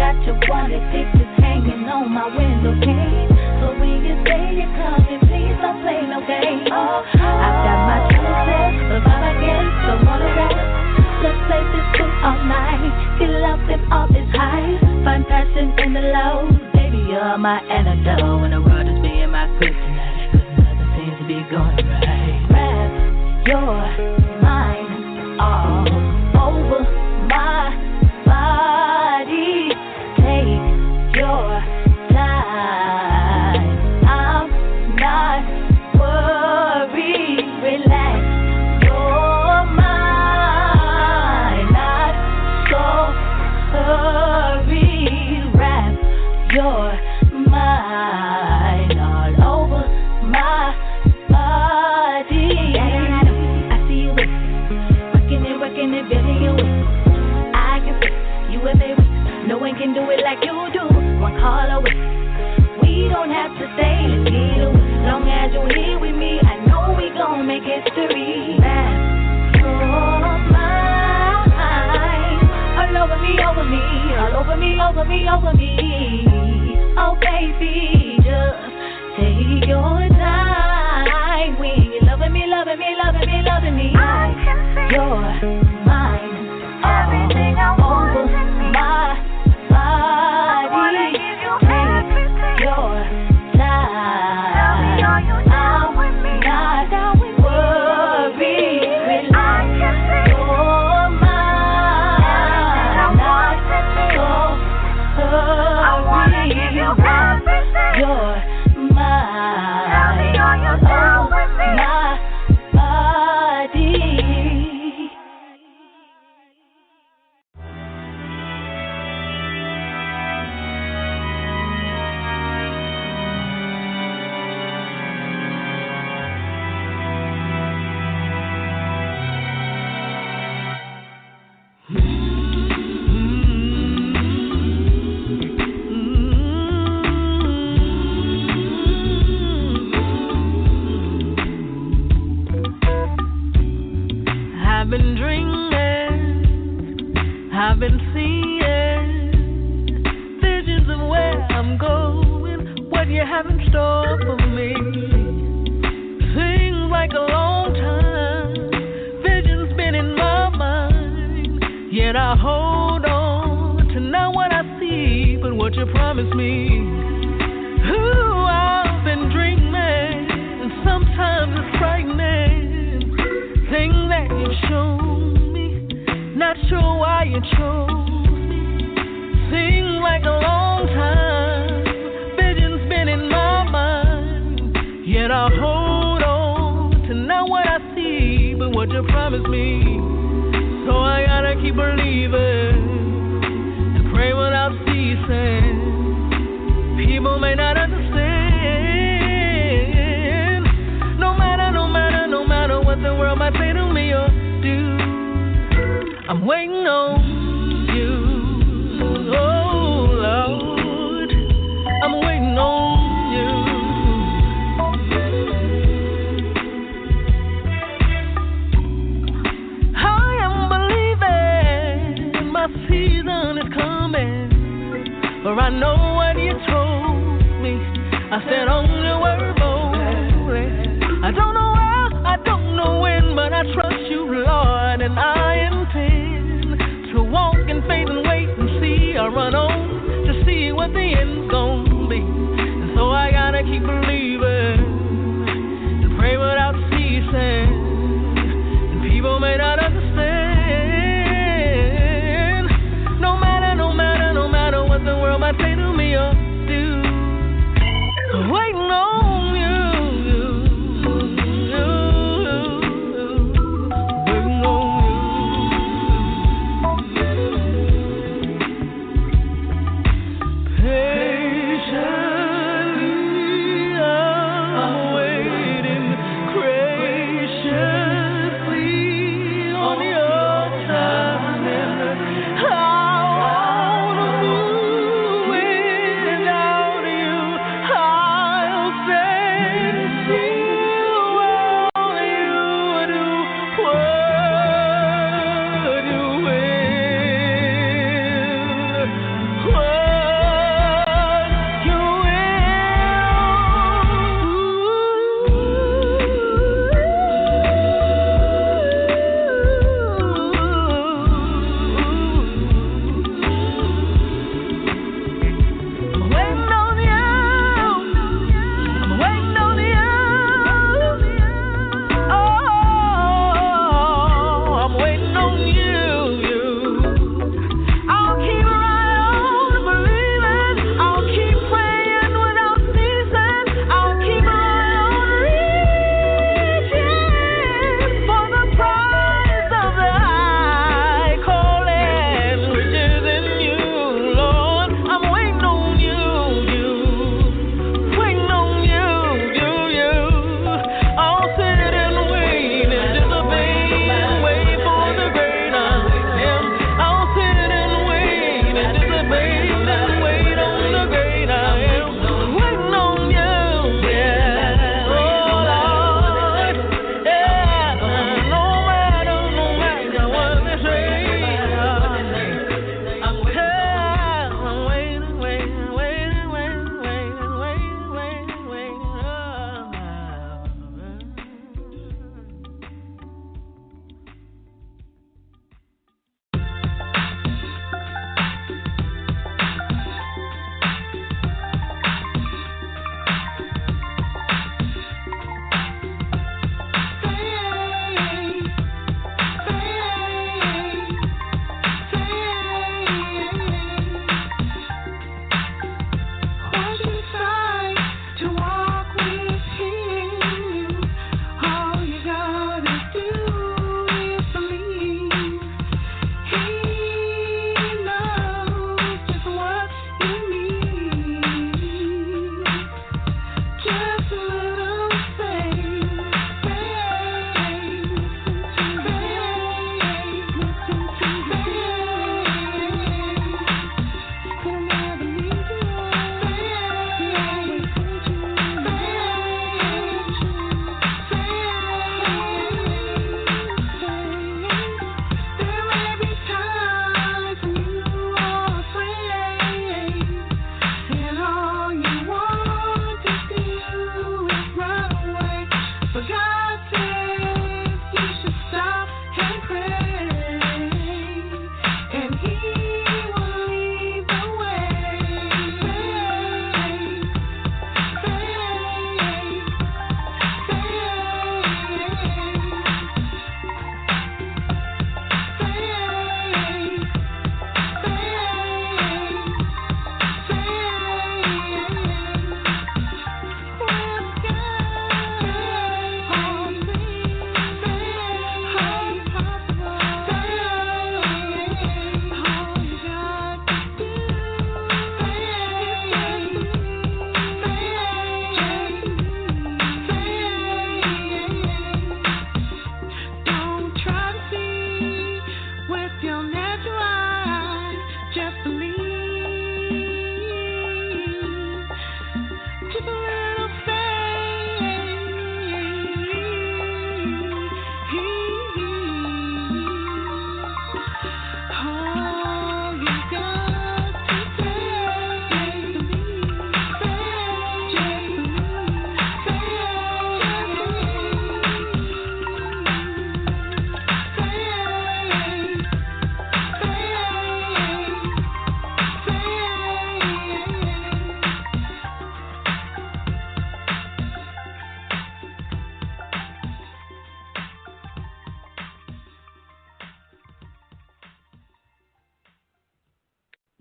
got your wanted pictures hanging on my window pane. So when you say you're coming, please don't play no games. I've got my true set, but I guess don't wanna rest. Let's play this thing all night. Get lost in all this high. Find passion in the low. Baby, you're my antidote. When the world is being my kryptonite, 'cause nothing seems to be going right. Wrap your mind all over my body. Take your time. I'm not worried. Relax your mind. Not so hurried. Wrap your mind all over my body. I see you working it, building your way. I can fix you and baby. No one can do it like you do. One call away. We don't have to stay, let's get away. Long as you're here with me, I know we gon' make history. Wrap your mind all over me, over me, all over me, over me, over me. Oh baby, just take your time when you're loving me, loving me, loving me, loving me. I can see your mind everything I want over my body. I wanna give you everything. Your time. Tell me, are you down with me? Not down with worried. I can see your mind. Not so hurried. I wanna give you everything. Your mind. Tell me, are you down with me? My body. I've been dreaming, I've been seeing visions of where I'm going, what you have in store for me. Seems like a long time, visions been in my mind, yet I hold on to not what I see, but what you promised me. Ooh, I've been dreaming, and sometimes it's frightening. Things that you've shown me, not sure why you chose me. Seems like a long time, visions been in my mind, yet I hold on to not what I see, but what you promised me. So I gotta keep believing and pray without ceasing. People may not understand, no matter what the world might say to me or do. I'm waiting on you, oh Lord, I'm waiting on you. I am believing my season is coming, for I know what you told me. I said on your word boldly. I don't know where, I don't know when, but I trust you, Lord, and I intend to walk in faith and wait and see. I run on to see what the end's gonna be, and so I gotta keep believing and pray without ceasing. And people may not understand, no matter what the world might say to me or do. I'm waiting on you. Waiting on you.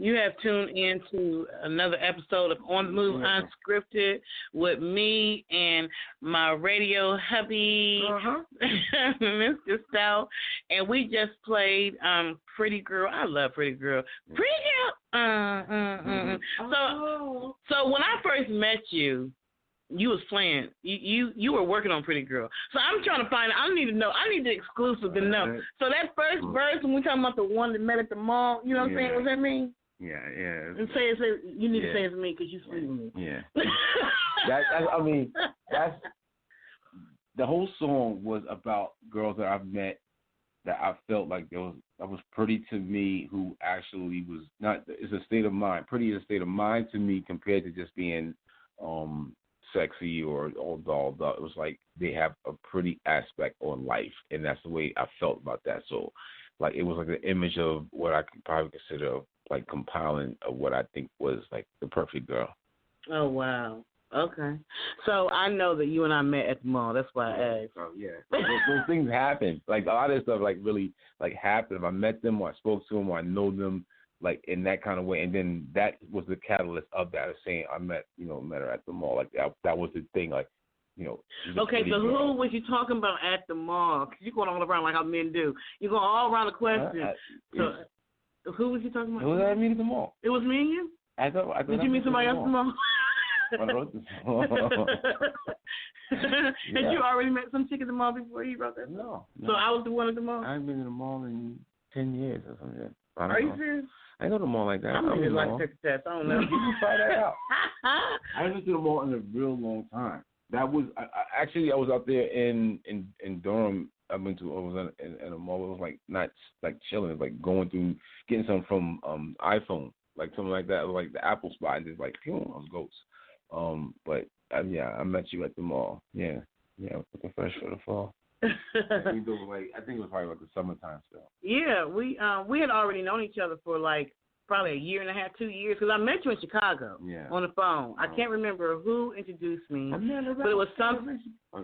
You have tuned in to another episode of On the Move Unscripted with me and my radio hubby, Mr. Stout. And we just played Pretty Girl. I love Pretty Girl. Pretty Girl. So when I first met you, you was playing. You were working on Pretty Girl. So I'm trying to find. I need to know. I need the exclusive to know. So that first verse when we talking about the one that met at the mall, you know what I'm saying? Was that me? Yeah. And say you need to say it's me because you sleep with me. Yeah. That's the whole song was about girls that I've met that I felt like that was pretty to me, who actually was not. It's a state of mind. Pretty is a state of mind to me compared to just being sexy or all dolled up. It was like they have a pretty aspect on life, and that's the way I felt about that. So, like, it was like an image of what I could probably consider like compiling of what I think was like the perfect girl. Oh wow. Okay. So I know that you and I met at the mall. That's why I asked. Oh yeah. Those things happen. Like a lot of stuff like really like happened. If I met them or I spoke to them or I know them like in that kind of way, and then that was the catalyst of that, of saying I met her at the mall. Like that was the thing. Like, Okay, so who was you talking about at the mall? Because you're going all around like how men do. You're going all around the question. Who was you talking about? Who did I meet at the mall? It was me and you? I thought did you meet somebody else at the mall? Had you already met some chick at the mall before you wrote that? No. So I was the one at the mall? I haven't been in the mall in 10 years or something. Are you serious? I go to the mall like that. I'm going to like take a test. I don't know. You can try that out. I haven't been to the mall in a real long time. That was I was out there in Durham. I was in a mall. It was like not like chilling. It was like going through getting something from iPhone, like something like that. It was like the Apple spot, and just like I was ghosts. But I met you at the mall. Yeah, looking fresh for the fall. I think it was probably like the summertime still. Yeah, we had already known each other for like probably a year and a half, 2 years, because I met you in Chicago on the phone. I can't remember who introduced me, but it was something. I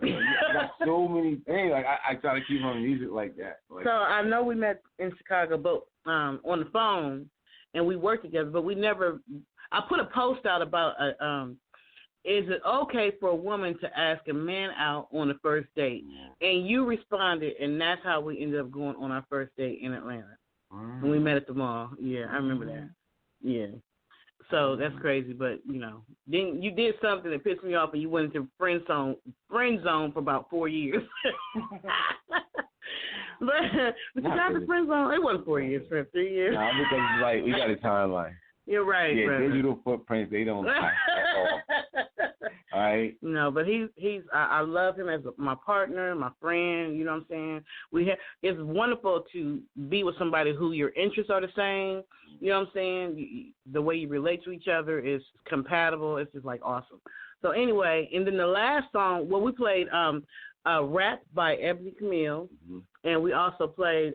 got so many things. Like I try to keep on music like that. So I know we met in Chicago, but on the phone, and we worked together, but we never. I put a post out about is it okay for a woman to ask a man out on the first date? And you responded, and that's how we ended up going on our first date in Atlanta. When we met at the mall. Yeah, I remember that. Yeah. So that's crazy, but then you did something that pissed me off, and you went into friend zone for about 4 years. but you got the friend zone. It wasn't 4 years, 3 years. No, because it's like we got a timeline. You're right. Yeah, brother. Digital footprints, they don't lie at all. All right. No, but he's I love him as my partner, my friend. You know what I'm saying? It's wonderful to be with somebody who your interests are the same. You know what I'm saying? The way you relate to each other is compatible. It's just like awesome. So anyway, and then the last song, we played "Rap" by Ebony Camille, and we also played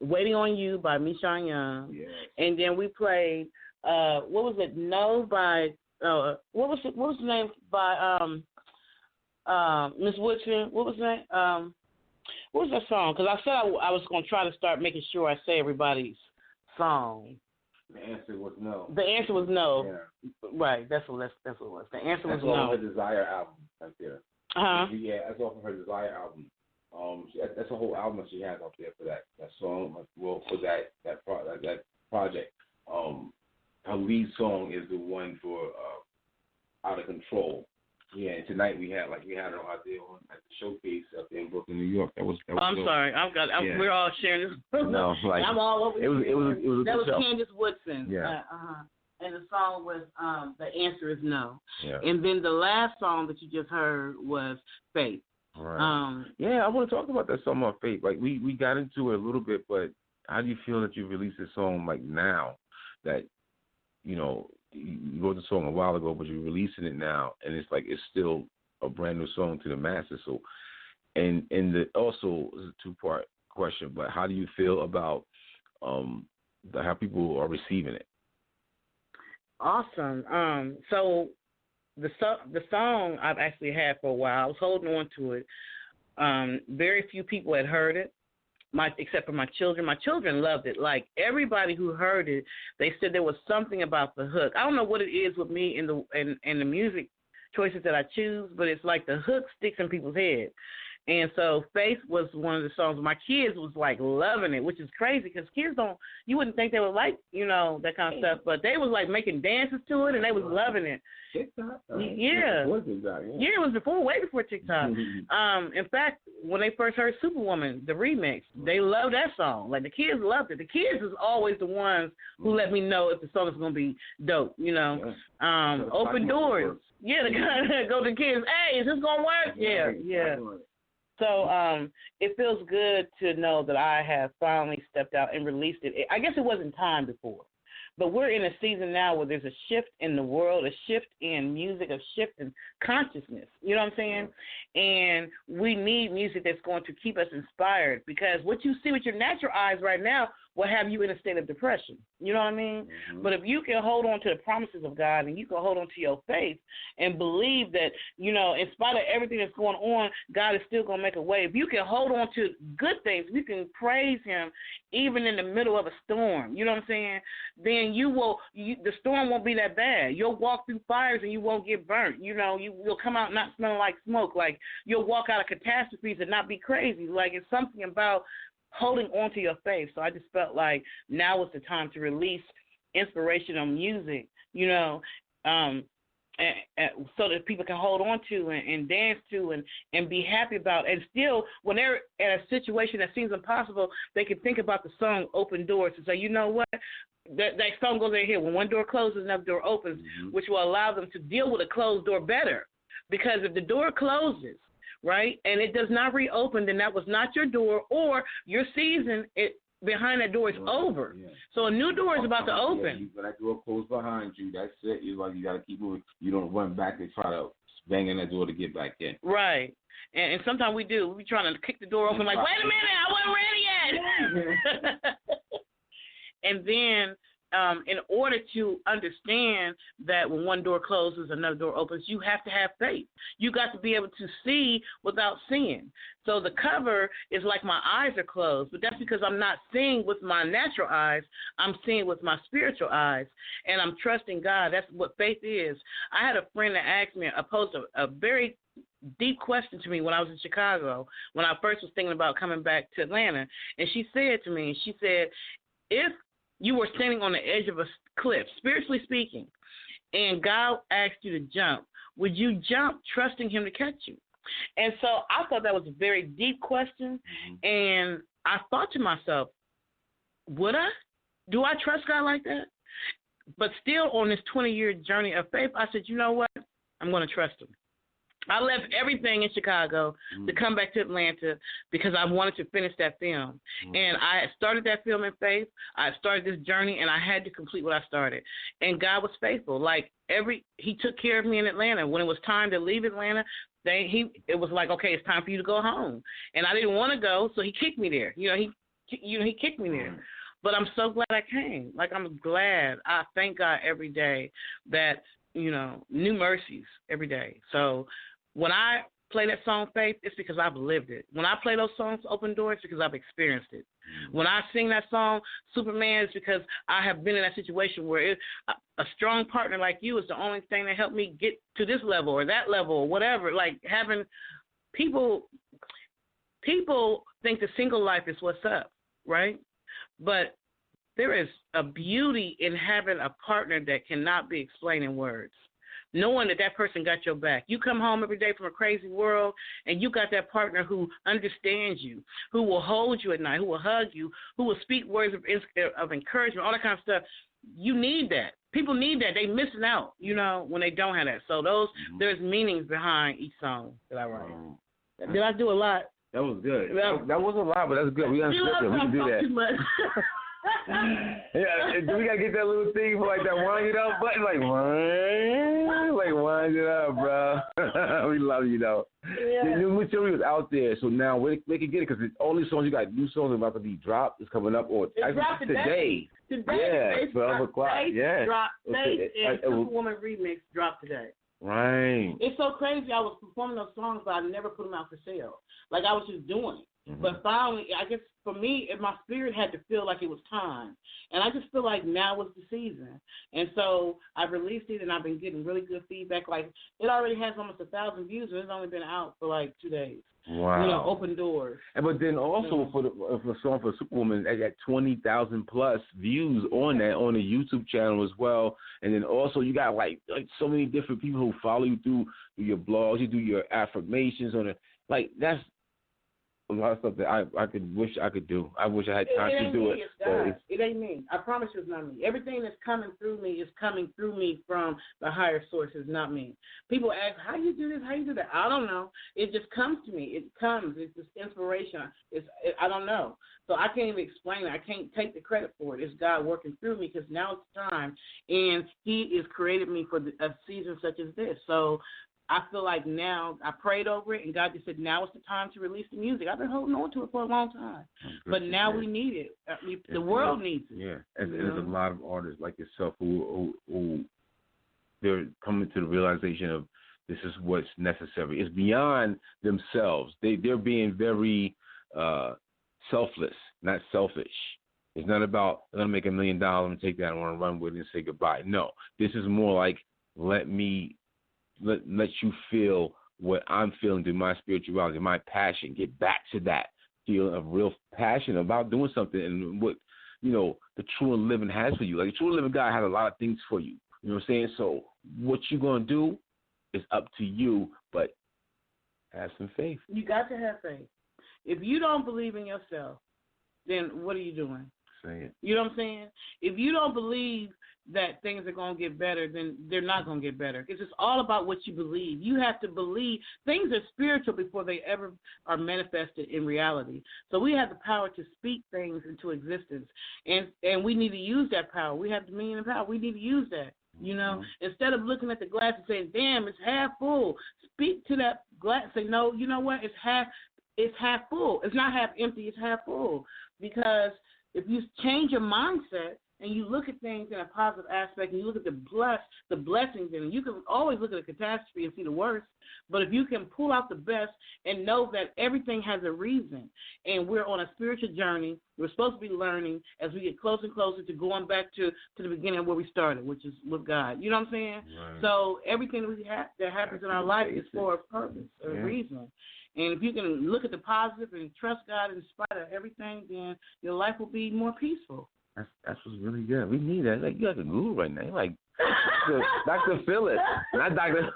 "Waiting on You" by Michonne Young, and then we played what was it? No by what was the name by Miss Woodson? What was that? What was that song? Because I said I was going to try to start making sure I say everybody's song. The answer was no. The answer was no. Yeah. Right. That's what it was. The answer was no. That's off her Desire album right there. Yeah, that's off of her Desire album. That's a whole album that she has up there for that song. Well, for that project. Her lead song is the one for Out of Control. Yeah, and tonight we had her out there at the showcase up there in Brooklyn, New York. That was I'm dope. sorry. We're all sharing this. No, like I'm all over. It was that was show. Candace Woodson. Yeah. And the song was The Answer Is No. Yeah. And then the last song that you just heard was Faith. Right. I want to talk about that song on Faith. Like we got into it a little bit, but how do you feel that you released this song like now that you wrote the song a while ago, but you're releasing it now, and it's like it's still a brand new song to the masses. So, also is a two-part question, but how do you feel about how people are receiving it? Awesome. So the song I've actually had for a while. I was holding on to it. Very few people had heard it, except for my children. My children loved it. Like, everybody who heard it, they said there was something about the hook. I don't know what it is with me in the music choices that I choose, but it's like the hook sticks in people's head. And so Faith was one of the songs. My kids was like loving it, which is crazy because kids you wouldn't think they would like, that kind of stuff, but they was like making dances to it and they was loving it. TikTok? Yeah. Yeah, it was way before TikTok. In fact, when they first heard Superwoman, the remix, they loved that song. Like, the kids loved it. The kids is always the ones who let me know if the song is going to be dope, Open doors. Yeah, to go to the kids, hey, is this going to work? Yeah. So it feels good to know that I have finally stepped out and released it. I guess it wasn't time before, but we're in a season now where there's a shift in the world, a shift in music, a shift in consciousness. You know what I'm saying? And we need music that's going to keep us inspired, because what you see with your natural eyes right now will have you in a state of depression. You know what I mean? Mm-hmm. But if you can hold on to the promises of God and you can hold on to your faith and believe that, in spite of everything that's going on, God is still going to make a way. If you can hold on to good things, you can praise him even in the middle of a storm, you know what I'm saying? Then the storm won't be that bad. You'll walk through fires and you won't get burnt. You'll come out not smelling like smoke. Like, you'll walk out of catastrophes and not be crazy. Like, it's something about holding on to your faith. So I just felt like now was the time to release inspirational music, and so that people can hold on to and dance to and be happy about. And still, when they're in a situation that seems impossible, they can think about the song Open Doors and say, you know what? That song goes in here. When one door closes, another door opens, which will allow them to deal with a closed door better. Because if the door closes, right, and it does not reopen, then that was not your door, or your season behind that door is over. Yeah. So a new door is about to open. Yeah, that door closed behind you. That's it. You got to keep moving. You don't run back and try to bang in that door to get back in. Right. And sometimes we do. We trying to kick the door open like, wait a minute, I wasn't ready yet. And then in order to understand that when one door closes, another door opens, you have to have faith. You got to be able to see without seeing. So the cover is like my eyes are closed, but that's because I'm not seeing with my natural eyes. I'm seeing with my spiritual eyes, and I'm trusting God. That's what faith is. I had a friend that asked me, posed a very deep question to me when I was in Chicago, when I first was thinking about coming back to Atlanta, and she said to me, if you were standing on the edge of a cliff, spiritually speaking, and God asked you to jump, would you jump trusting him to catch you? And so I thought that was a very deep question, and I thought to myself, would I? Do I trust God like that? But still on this 20-year journey of faith, I said, you know what? I'm going to trust him. I left everything in Chicago to come back to Atlanta because I wanted to finish that film. And I started that film in faith. I started this journey, and I had to complete what I started. And God was faithful. Like, he took care of me in Atlanta. When it was time to leave Atlanta, it was like, okay, it's time for you to go home. And I didn't want to go, so he kicked me there. He kicked me there. But I'm so glad I came. Like, I'm glad. I thank God every day that, new mercies every day. So when I play that song, Faith, it's because I've lived it. When I play those songs, Open Doors, it's because I've experienced it. When I sing that song, Superman, it's because I have been in that situation where a strong partner like you is the only thing that helped me get to this level or that level or whatever. Like, having people think the single life is what's up, right? But there is a beauty in having a partner that cannot be explained in words. Knowing that person got your back. You come home every day from a crazy world, and you got that partner who understands you, who will hold you at night, who will hug you, who will speak words of encouragement, all that kind of stuff. You need that. People need that. They missing out, when they don't have that. So there's meanings behind each song that I write. Did I do a lot? That was good. That was a lot, but that's good. We understood it. We can do that. Too much. Yeah, we gotta get that little thing for like that wind it up button, like wind it up, bro. We love you though. Yeah. The new material is out there, so now we can get it because all these songs you got new songs about to be dropped. It's coming up on today. Yeah, 12 o'clock. Yeah, Faith and Superwoman remix dropped today. Right. It's so crazy. I was performing those songs, but I never put them out for sale. Like, I was just doing it. Mm-hmm. But finally, I guess for me, my spirit had to feel like it was time. And I just feel like now was the season. And so I've released it, and I've been getting really good feedback. Like, it already has almost 1,000 views, and it's only been out for like 2 days. Wow. Open doors. But then also for the song for Superwoman, I got 20,000 plus views on that on the YouTube channel as well. And then also you got like so many different people who follow you through your blogs. You do your affirmations on it. Like, that's a lot of stuff that I could wish I could do. I wish I had time to do it. It ain't me. I promise you it's not me. Everything that's coming through me is coming through me from the higher sources, not me. People ask, how you do this? How you do that? I don't know. It just comes to me. It comes. It's just inspiration. I don't know. So I can't even explain it. I can't take the credit for it. It's God working through me because now it's time, and He has created me for a season such as this. So I feel like now I prayed over it, and God just said, now is the time to release the music. I've been holding on to it for a long time, but now we need it. The world needs it. Yeah, and there's a lot of artists like yourself who they're coming to the realization of this is what's necessary. It's beyond themselves. They're being very selfless, not selfish. It's not about, I'm going to make $1 million and take that and want to run with it and say goodbye. No, this is more like, let you feel what I'm feeling through my spirituality, my passion. Get back to that feeling of real passion about doing something and what, the true and living has for you. Like, the true and living God has a lot of things for you. You know what I'm saying? So what you're going to do is up to you, but have some faith. You got to have faith. If you don't believe in yourself, then what are you doing? Say it. You know what I'm saying? If you don't believe that things are going to get better, then they're not going to get better. It's just all about what you believe. You have to believe. Things are spiritual before they ever are manifested in reality. So we have the power to speak things into existence, and we need to use that power. We have dominion and power. We need to use that. Instead of looking at the glass and saying, damn, it's half full, speak to that glass. Say, no, you know what? It's half full. It's not half empty. It's half full. Because if you change your mindset and you look at things in a positive aspect and you look at the blessings in it, you can always look at a catastrophe and see the worst. But if you can pull out the best and know that everything has a reason, and we're on a spiritual journey, we're supposed to be learning as we get closer and closer to going back to the beginning where we started, which is with God. You know what I'm saying? Right. So everything that happens in our life is for a purpose, a reason. And if you can look at the positive and trust God in spite of everything, then your life will be more peaceful. That's what's really good. We need that. Like, you're like a guru right now. You're like Dr. Phillips, not Dr.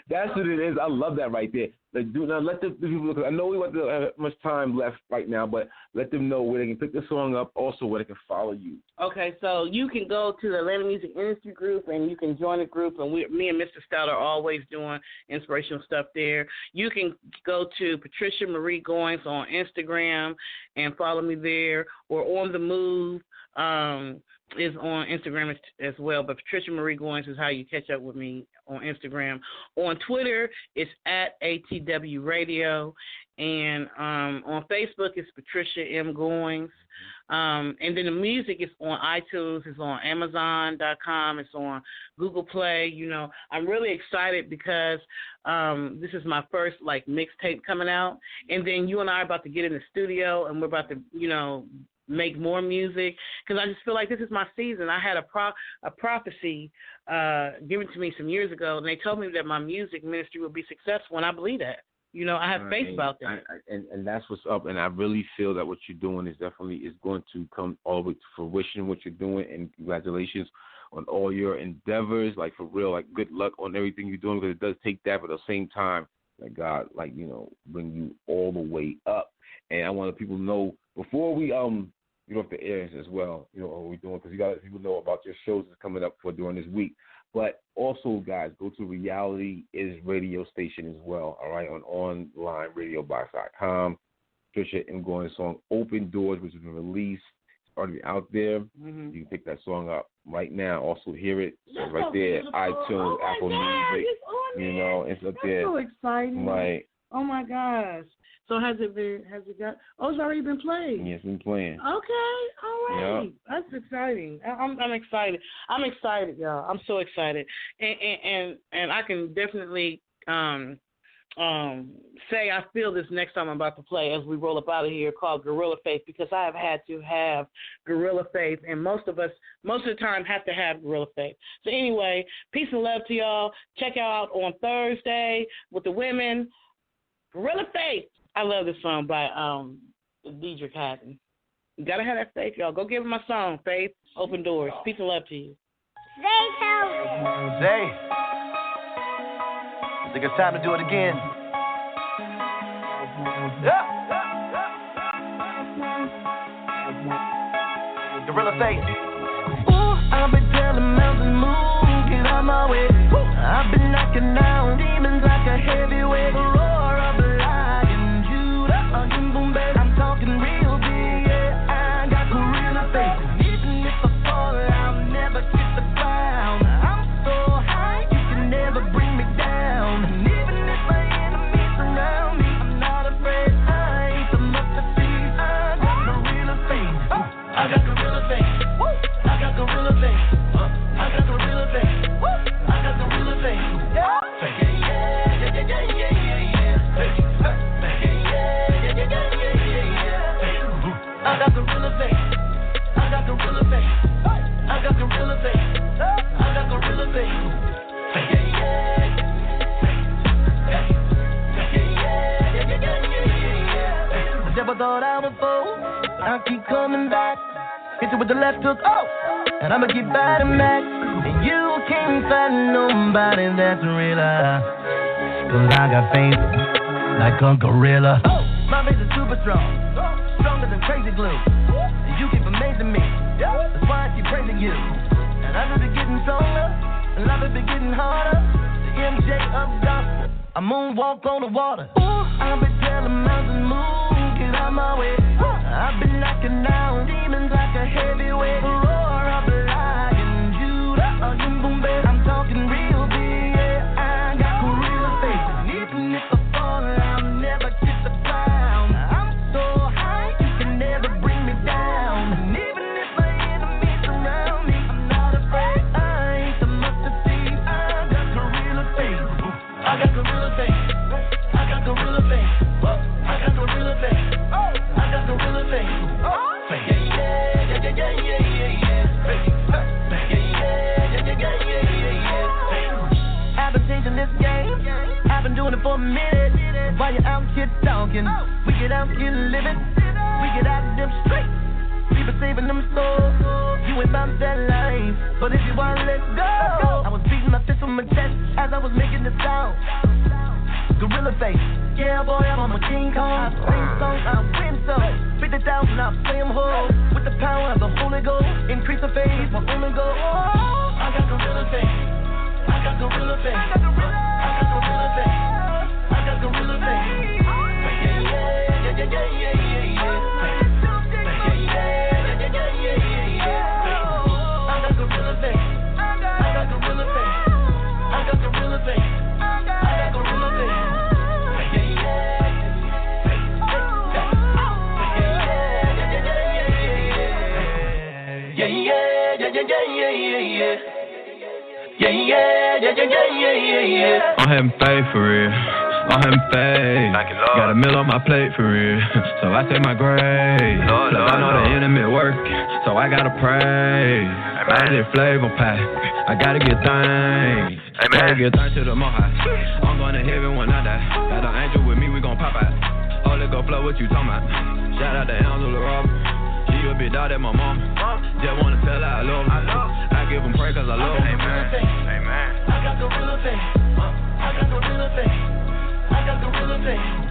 That's what it is. I love that right there. Like, let the people look. I know we don't have much time left right now, but let them know where they can pick the song up, also where they can follow you. Okay, so you can go to the Atlanta Music Industry Group, and you can join the group, and me and Mr. Stout are always doing inspirational stuff there. You can go to Patricia Marie Goins on Instagram and follow me there, or On The Move is on Instagram as well, but Patricia Marie Goins is how you catch up with me on Instagram. On Twitter, it's at ATW Radio, and on Facebook, it's Patricia M. Goins. And then the music is on iTunes, it's on Amazon.com, it's on Google Play. I'm really excited because this is my first mixtape coming out, and then you and I are about to get in the studio, and we're about to, make more music, because I just feel like this is my season. I had a prophecy given to me some years ago, and they told me that my music ministry would be successful, and I believe that. I have faith about that. And that's what's up, and I really feel that what you're doing is going to come all the way to fruition, what you're doing, and congratulations on all your endeavors, for real, good luck on everything you're doing, because it does take that, but at the same time, God, bring you all the way up. And I want people to know, before we get off the air as well, what we're doing, because you got people know about your shows that's coming up for during this week. But also, guys, go to Reality Is Radio Station as well, all right, on onlineradiobox.com. Patricia M. Goins' song Open Doors, which has been released. It's already out there. Mm-hmm. You can pick that song up right now. Also hear it. It's right there. iTunes, Apple Music. It's up there. That's so exciting. Right. Oh, my gosh. So has it got, it's already been played? Yes, it's been playing. Okay, all right. Yep. That's exciting. I'm excited. I'm excited, y'all. I'm so excited. And I can definitely say I feel this next song I'm about to play as we roll up out of here, called Gorilla Faith, because I have had to have Gorilla Faith, and most of the time have to have Gorilla Faith. So anyway, peace and love to y'all. Check out on Thursday with the women, Gorilla Faith. I love this song by Deidre Hatton. You gotta have that faith, y'all. Go give him my song, Faith. Open Doors. Peace and love to you. Zay, I think it's time to do it again. Yeah. Gorilla Faith. Ooh, I've been telling mountains move, get out my way. I've been knocking down demons like a heavyweight. Roar of the lion, Judah, boom, baby. I'm talking real big, yeah. I got gorilla faith. Even if I fall, I'll never kiss the ground. I'm so high, you can never bring me down. And even if my enemies surround me, I'm not afraid. I ain't the mustard seed. I got gorilla faith. I got gorilla faith. I got gorilla faith. I got gorilla faith. I got gorilla faith. Yeah, I got gorilla faith. I got gorilla faith. I got gorilla faith. I got gorilla faith. I never thought I would fall. I keep coming back. Hit you with the left hook, and I'ma keep fighting back. And you can't find nobody that's realer. 'Cause I got faith like a gorilla. My faith is super strong, stronger than crazy glue. You keep amazing me, that's why I keep praising you. And I will be getting stronger, and life will be getting harder. The MJ of gospel, I moonwalk on the water. Ooh, I've been telling mountains move, get out my way. I've been knocking down demons like a heavyweight. Roar of the lion, Judah, boom, baby. I'm talking real big, yeah. I got gorilla faith. Even if I fall, I'll never kiss the ground. I'm so high, you can never bring me down. And even if my enemies surround me, I'm not afraid. I ain't the mustard seed. I got gorilla faith. I got gorilla faith. I got gorilla faith. I got gorilla faith. I got gorilla faith. I've been changing this game. I've been doing it for a minute. While you're out here talking, we get out here living. We get out them streets. We been saving them souls. You ain't about that life, but if you want, let's go. I was beating my fist on my chest as I was making this sound. Gorilla face, yeah boy, I'm on my King Kong. I sing songs, I win some. 50,000, I'll play them whole. With the power of the Holy Ghost, increase the faith, my only goal. I got gorilla face. I got gorilla face. I got gorilla face. I got gorilla face. Yeah. I got gorilla face. I got gorilla face. I got gorilla face. I got gorilla face. Yeah. I'm having faith for real. I'm having faith. Got a meal on my plate for real. So I say my grace. Cause I know the enemy work. So I gotta pray. I did flavor pack. I gotta get thanks. Gotta get thanks to the Most High. I'm going to heaven when I die. Got an angel with me, we gon' pop out. Holy go flow, what you talking about? Shout out to Angela Robert. She a big dog at my mom. Just wanna tell her I love her. I give them praise cause I love her. Amen. I got gorilla faith. I got gorilla faith. I got gorilla faith.